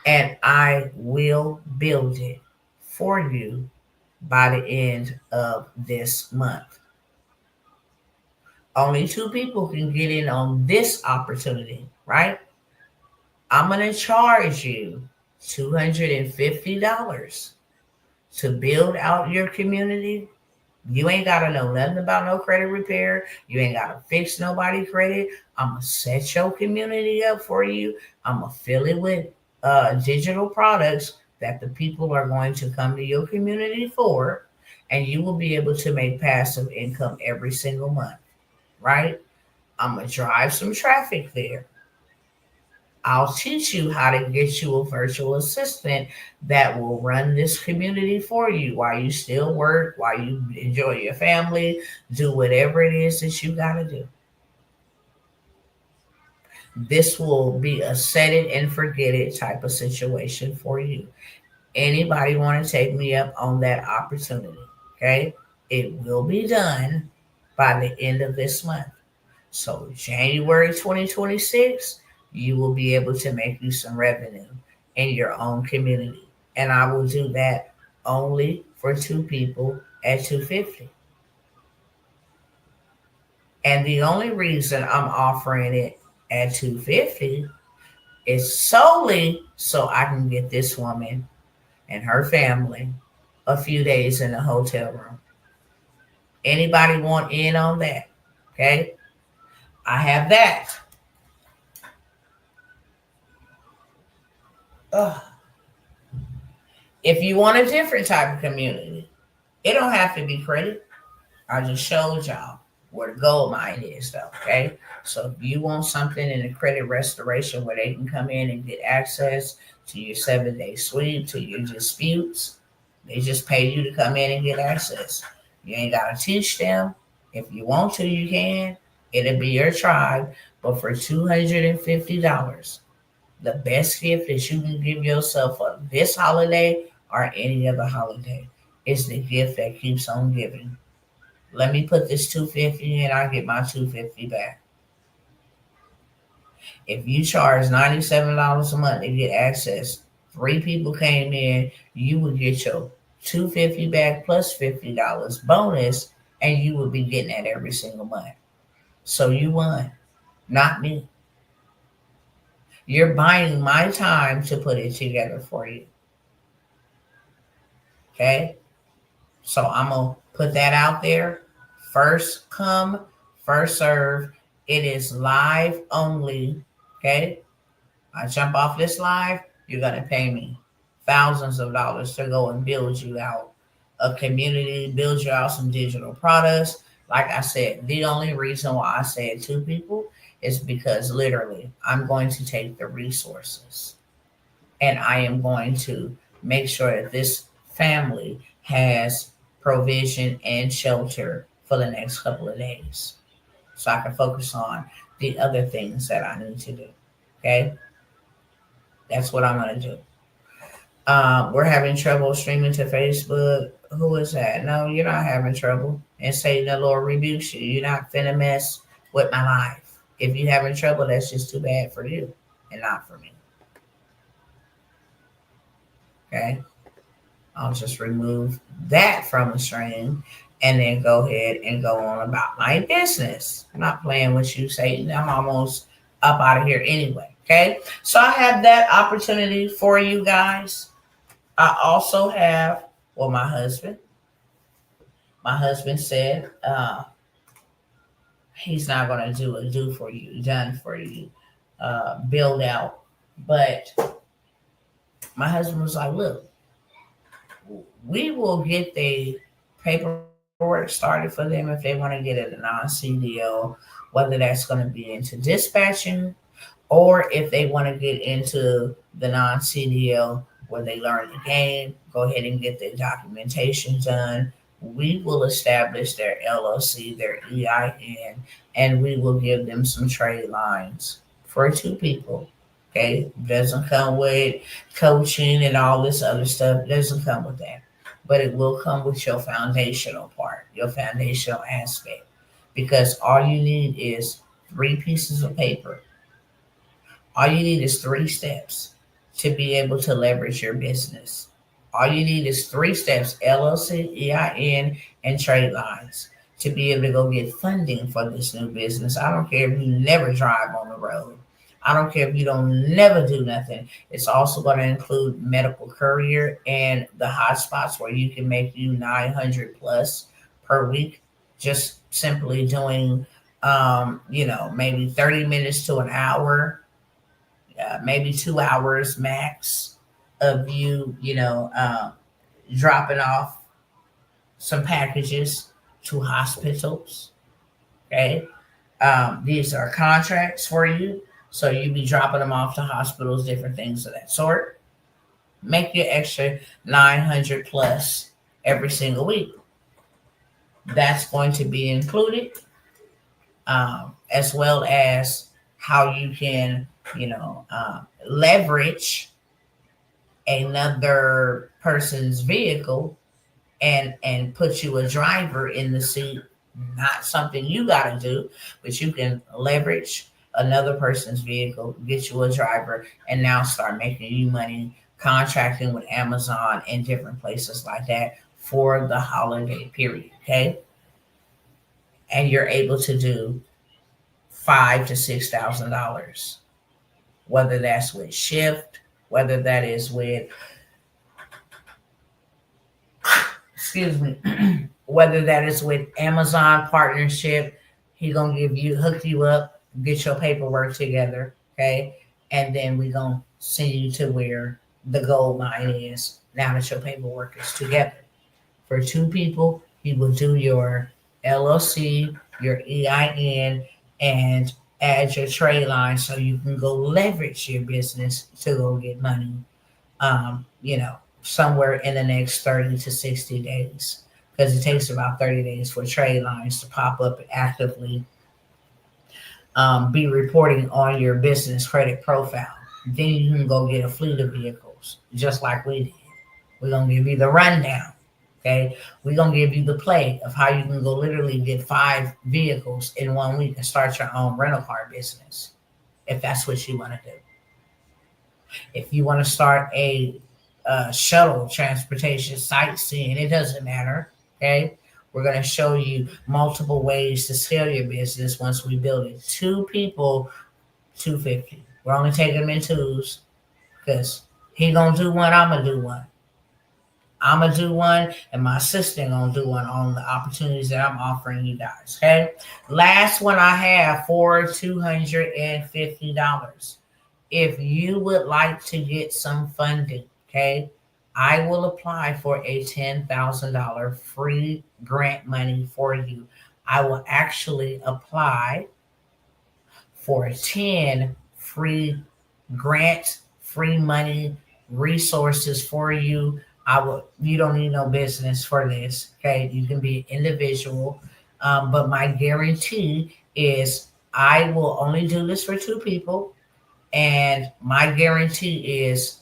And I will build it for you by the end of this month. Only 2 people can get in on this opportunity, right? I'm going to charge you $250 to build out your community. You ain't got to know nothing about no credit repair. You ain't got to fix nobody's credit. I'm going to set your community up for you. I'm going to fill it with digital products that the people are going to come to your community for, and you will be able to make passive income every single month, right? I'm going to drive some traffic there. I'll teach you how to get you a virtual assistant that will run this community for you while you still work, while you enjoy your family, do whatever it is that you got to do. This will be a set it and forget it type of situation for you. Anybody want to take me up on that opportunity? Okay. It will be done by the end of this month. So January 2026, you will be able to make you some revenue in your own community. And I will do that only for two people at 250. And the only reason I'm offering it at 250 is solely so I can get this woman and her family a few days in the hotel room. Anybody want in on that? Okay. I have that. Ugh. If you want a different type of community, it don't have to be credit. I just showed y'all where the gold mine is, though. Okay. So if you want something in the credit restoration where they can come in and get access to your 7-day sweep, to your disputes, they just pay you to come in and get access. You ain't got to teach them. If you want to, you can. It'll be your tribe. But for $250, the best gift that you can give yourself for this holiday or any other holiday is the gift that keeps on giving. Let me put this 250 in, I'll get my 250 back. If you charge $97 a month to get access, three people came in, you would get your 250 back plus $50 bonus, and you would be getting that every single month. So you won, not me. You're buying my time to put it together for you. Okay? So I'm going to put that out there. First come, first serve. It is live only. Okay? I jump off this live, you're going to pay me thousands of dollars to go and build you out a community, build you out some digital products. Like I said, the only reason why I said two people is because literally I'm going to take the resources and I am going to make sure that this family has provision and shelter for the next couple of days so I can focus on the other things that I need to do. Okay? That's what I'm going to do. We're having trouble streaming to Facebook. Who is that? No, you're not having trouble. And Satan the Lord rebukes you. You're not finna mess with my life. If you're having trouble, that's just too bad for you and not for me. Okay? I'll just remove that from the stream and then go ahead and go on about my business. I'm not playing with you, Satan. I'm almost up out of here anyway. Okay? So I have that opportunity for you guys. I also have, well, my husband said he's not going to do a done for you, build out. But my husband was like, look, we will get the paperwork started for them if they want to get a non-CDL, whether that's going to be into dispatching or if they want to get into the non-CDL where they learn the game, go ahead and get their documentation done. We will establish their LLC, their EIN, and we will give them some trade lines for two people. Okay, doesn't come with coaching and all this other stuff. Doesn't come with that, but it will come with your foundational part, your foundational aspect, because all you need is 3 pieces of paper. All you need is 3 steps to be able to leverage your business. All you need is 3 steps: LLC, EIN, and trade lines to be able to go get funding for this new business. I don't care if you never drive on the road. I don't care if you don't never do nothing. It's also going to include medical courier and the hotspots where you can make you 900 plus per week, just simply doing, maybe 30 minutes to an hour, maybe 2 hours max of you, dropping off some packages to hospitals. Okay. These are contracts for you. So you be dropping them off to hospitals, different things of that sort. Make your extra 900 plus every single week. That's going to be included, as well as how you can, leverage another person's vehicle and put you a driver in the seat. Not something you got to do, but you can leverage another person's vehicle, get you a driver, and now start making you money contracting with Amazon and different places like that for the holiday period. Okay, and you're able to do $5,000 to $6,000, whether that's with Shift, whether that is with, excuse me, whether that is with Amazon partnership. He gonna hook you up, get your paperwork together, okay, and then we gonna send you to where the gold mine is. Now that your paperwork is together, for two people, he will do your LLC, your EIN, and add your trade line so you can go leverage your business to go get money. Somewhere in the next 30 to 60 days, because it takes about 30 days for trade lines to pop up and actively be reporting on your business credit profile. Then you can go get a fleet of vehicles, just like we did. We're going to give you the rundown. Okay, we're going to give you the play of how you can go literally get 5 vehicles in 1 week and start your own rental car business, if that's what you want to do. If you want to start a shuttle transportation, sightseeing, it doesn't matter. Okay, we're going to show you multiple ways to scale your business once we build it. 2 people, $250. We're only taking them in twos because he gonna do one, I'm gonna do one. I'm gonna do one, and my assistant gonna do one on the opportunities that I'm offering you guys. Okay. Last one I have for $250. If you would like to get some funding, okay, I will apply for a $10,000 free grant money for you. I will actually apply for 10 free grant, free money resources for you. You don't need no business for this. Okay. You can be an individual. But my guarantee is I will only do this for 2 people. And my guarantee is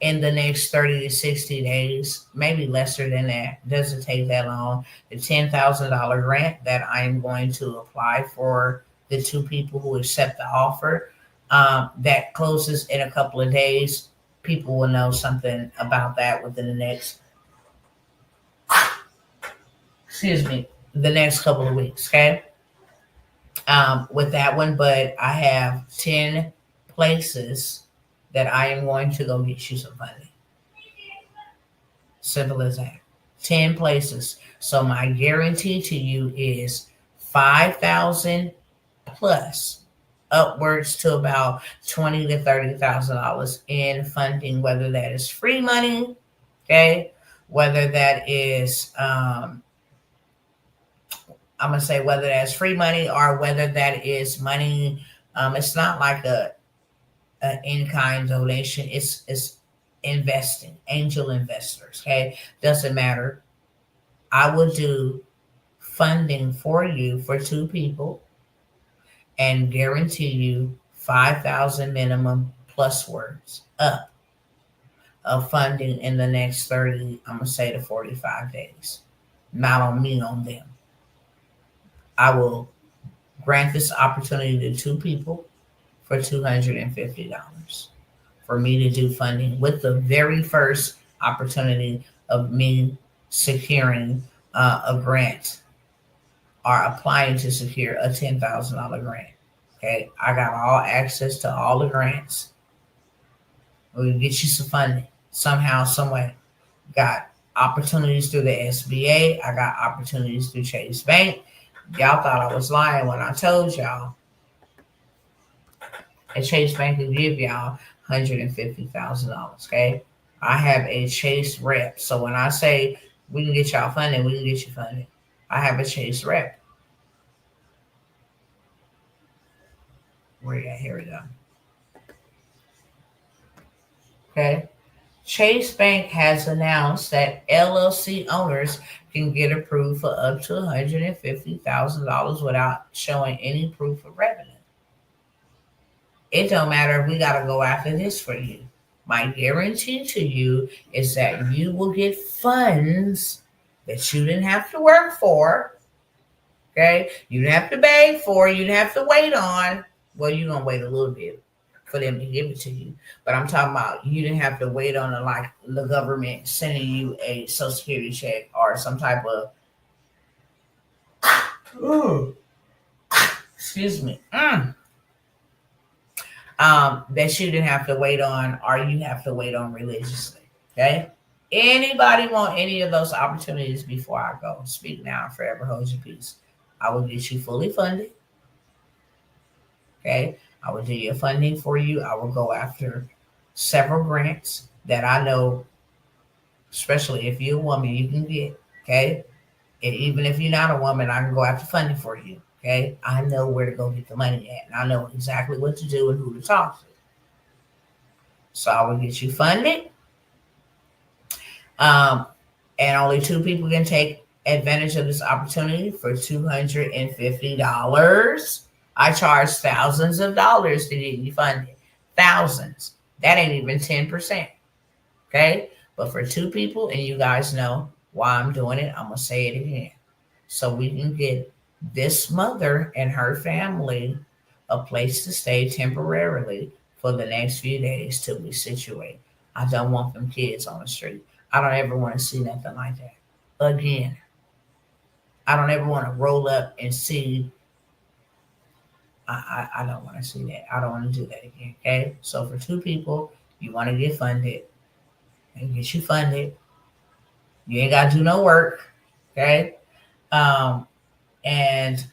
in the next 30 to 60 days, maybe lesser than that. It doesn't take that long. The $10,000 grant that I'm going to apply for the 2 people who accept the offer, that closes in a couple of days. People will know something about that within the next, the next couple of weeks, okay? With that one, but I have 10 places that I am going to go get you some funding. Simple as that. 10 places. So my guarantee to you is $5,000 plus, upwards to about $20,000 to $30,000 in funding, whether that is free money, okay, whether that is I'm gonna say whether that's free money or whether that is money. It's not like a in-kind donation. It's investing, angel investors. Okay, doesn't matter. I will do funding for you for 2 people and guarantee you 5,000 minimum plus words up of funding in the next 30, I'm gonna say to 45 days. Not on me, on them. I will grant this opportunity to 2 people for $250 for me to do funding, with the very first opportunity of me securing a grant or applying to secure a $10,000 grant. Okay, I got all access to all the grants. We'll get you some funding somehow, some way. Got opportunities through the SBA. I got opportunities through Chase Bank. Y'all thought I was lying when I told y'all a Chase Bank will give y'all $150,000. Okay, I have a Chase rep. So when I say we can get y'all funding, we can get you funding. I have a Chase rep. Where you at? Here we go. Okay. Chase Bank has announced that LLC owners can get approved for up to $150,000 without showing any proof of revenue. It don't matter if we got to go after this for you. My guarantee to you is that you will get funds that you didn't have to work for. Okay? You didn't have to beg for, you didn't have to wait on. Well, you're going to wait a little bit for them to give it to you. But I'm talking about you didn't have to wait on like the government sending you a Social Security check or some type of excuse me. That you didn't have to wait on or you have to wait on religiously. Okay? Anybody want any of those opportunities before I go? Speak now, forever hold your peace. I will get you fully funded. Okay? I will do your funding for you. I will go after several grants that I know, especially if you're a woman, you can get. Okay? And even if you're not a woman, I can go after funding for you. Okay? I know where to go get the money at. And I know exactly what to do and who to talk to. So I will get you funded. And only 2 people can take advantage of this opportunity for $250. I charge thousands of dollars to get you funded. Thousands. That ain't even 10%. Okay? But for 2 people, and you guys know why I'm doing it, I'm going to say it again. So we can get this mother and her family a place to stay temporarily for the next few days till we situate. I don't want them kids on the street. I don't ever want to see nothing like that again. I don't ever want to roll up and see. I don't want to see that. I don't want to do that again. Okay. So for 2 people, you want to get funded and get you funded. You ain't got to do no work. Okay. And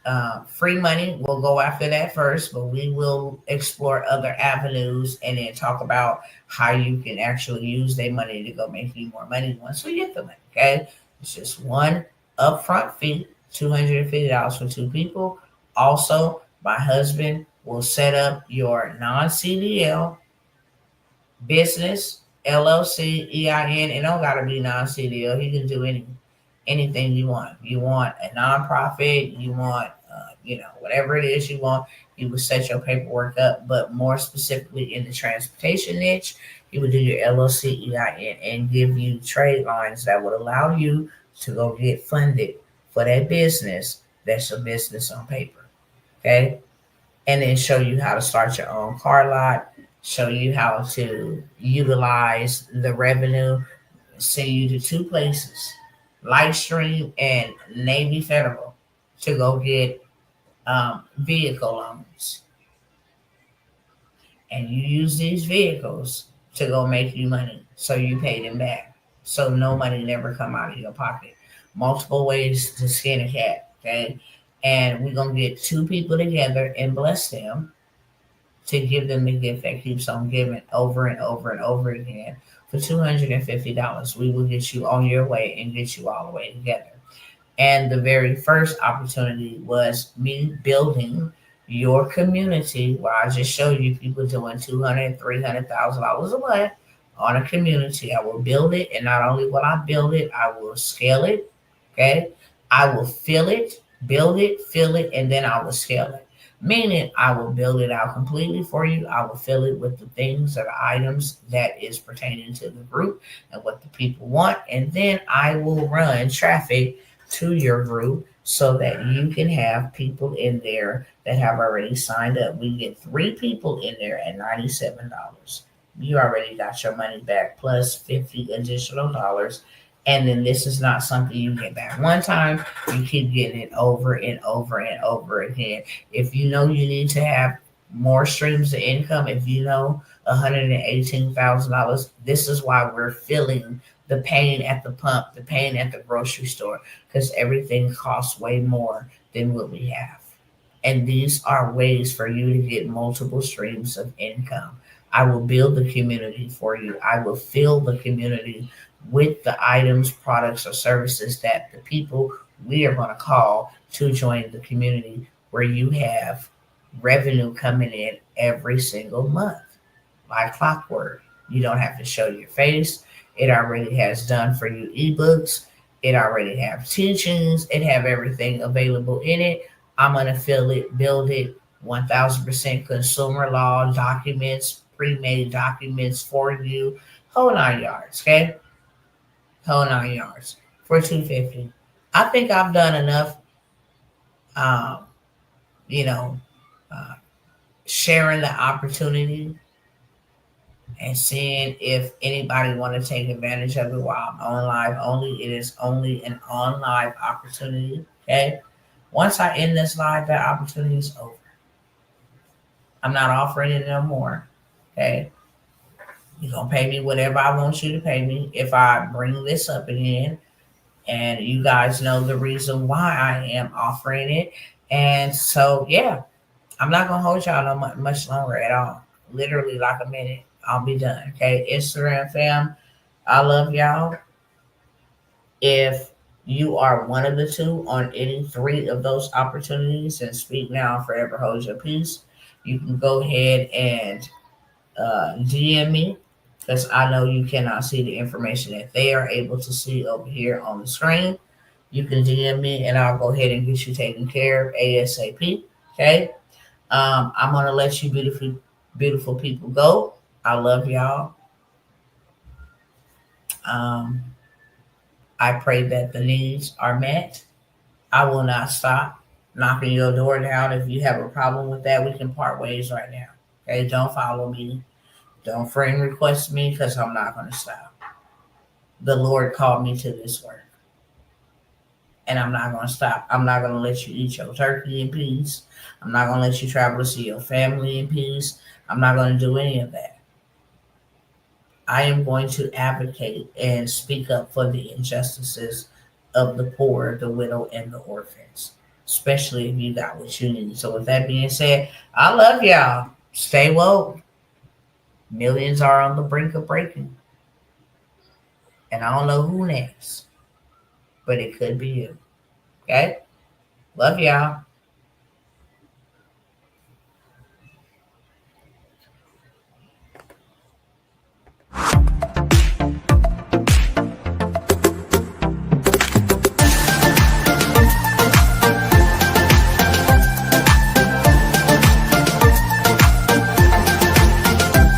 free money, we'll go after that first, but we will explore other avenues and then talk about how you can actually use their money to go make you more money once we get the money. Okay. It's just one upfront fee, $250 for 2 people. Also, my husband will set up your non-CDL business, LLC, EIN. It don't got to be non-CDL. He can do anything you want. You want a nonprofit, you want, whatever it is you want, you would set your paperwork up. But more specifically in the transportation niche, you would do your LLC, EIN, and give you trade lines that would allow you to go get funded for that business. That's a business on paper. Okay. And then show you how to start your own car lot, show you how to utilize the revenue, send you to 2 places, Lightstream and Navy Federal, to go get vehicle loans. And you use these vehicles to go make you money. So you pay them back. So no money never come out of your pocket. Multiple ways to skin a cat. Okay. And we're going to get 2 people together and bless them to give them the gift that keeps on giving over and over and over again. For $250, we will get you on your way and get you all the way together. And the very first opportunity was me building your community, where I just showed you people doing $200,000, $300,000 a month on a community. I will build it, and not only will I build it, I will scale it. Okay, I will fill it, build it, fill it, and then I will scale it. Meaning I will build it out completely for you. I will fill it with the things or the items that is pertaining to the group and what the people want. And then I will run traffic to your group so that you can have people in there that have already signed up. We get 3 people in there at $97. You already got your money back plus $50 additional dollars. And then this is not something you get back one time. You keep getting it over and over and over again. If you know you need to have more streams of income, if you know $118,000, this is why we're feeling the pain at the pump, the pain at the grocery store, because everything costs way more than what we have. And these are ways for you to get multiple streams of income. I will build the community for you. I will fill the community with the items, products, or services that the people we are going to call to join the community, where you have revenue coming in every single month like clockwork. You don't have to show your face. It already has done for you ebooks. It already have teachings. It have everything available in it. I'm gonna fill it, build it, 1000% consumer law documents, pre-made documents for you, whole 9 yards. Okay, whole 9 yards for 250. I think I've done enough. Um, you know, uh, sharing the opportunity and seeing if anybody want to take advantage of it while I'm on live only. It is only an on live opportunity. Okay. Once I end this live, that opportunity is over. I'm not offering it no more. Okay. You're gonna pay me whatever I want you to pay me if I bring this up again. And you guys know the reason why I am offering it. And so yeah, I'm not gonna hold y'all no much longer at all. Literally like a minute. I'll be done. Okay. Instagram fam, I love y'all. If you are one of the two on any three of those opportunities, and speak now, forever hold your peace, you can go ahead and DM me because I know you cannot see the information that they are able to see over here on the screen. You can DM me and I'll go ahead and get you taken care of ASAP. Okay. I'm gonna let you beautiful people go. I love y'all. Um, I pray that the needs are met. I will not stop knocking your door down. If you have a problem with that, we can part ways right now. Okay, don't follow me. Don't friend request me because I'm not going to stop. The Lord called me to this work, and I'm not going to stop. I'm not going to let you eat your turkey in peace. I'm not going to let you travel to see your family in peace. I'm not going to do any of that. I am going to advocate and speak up for the injustices of the poor, the widow, and the orphans, especially if you got what you need. So, with that being said, I love y'all. Stay woke. Millions are on the brink of breaking. And I don't know who next, but it could be you. Okay? Love y'all.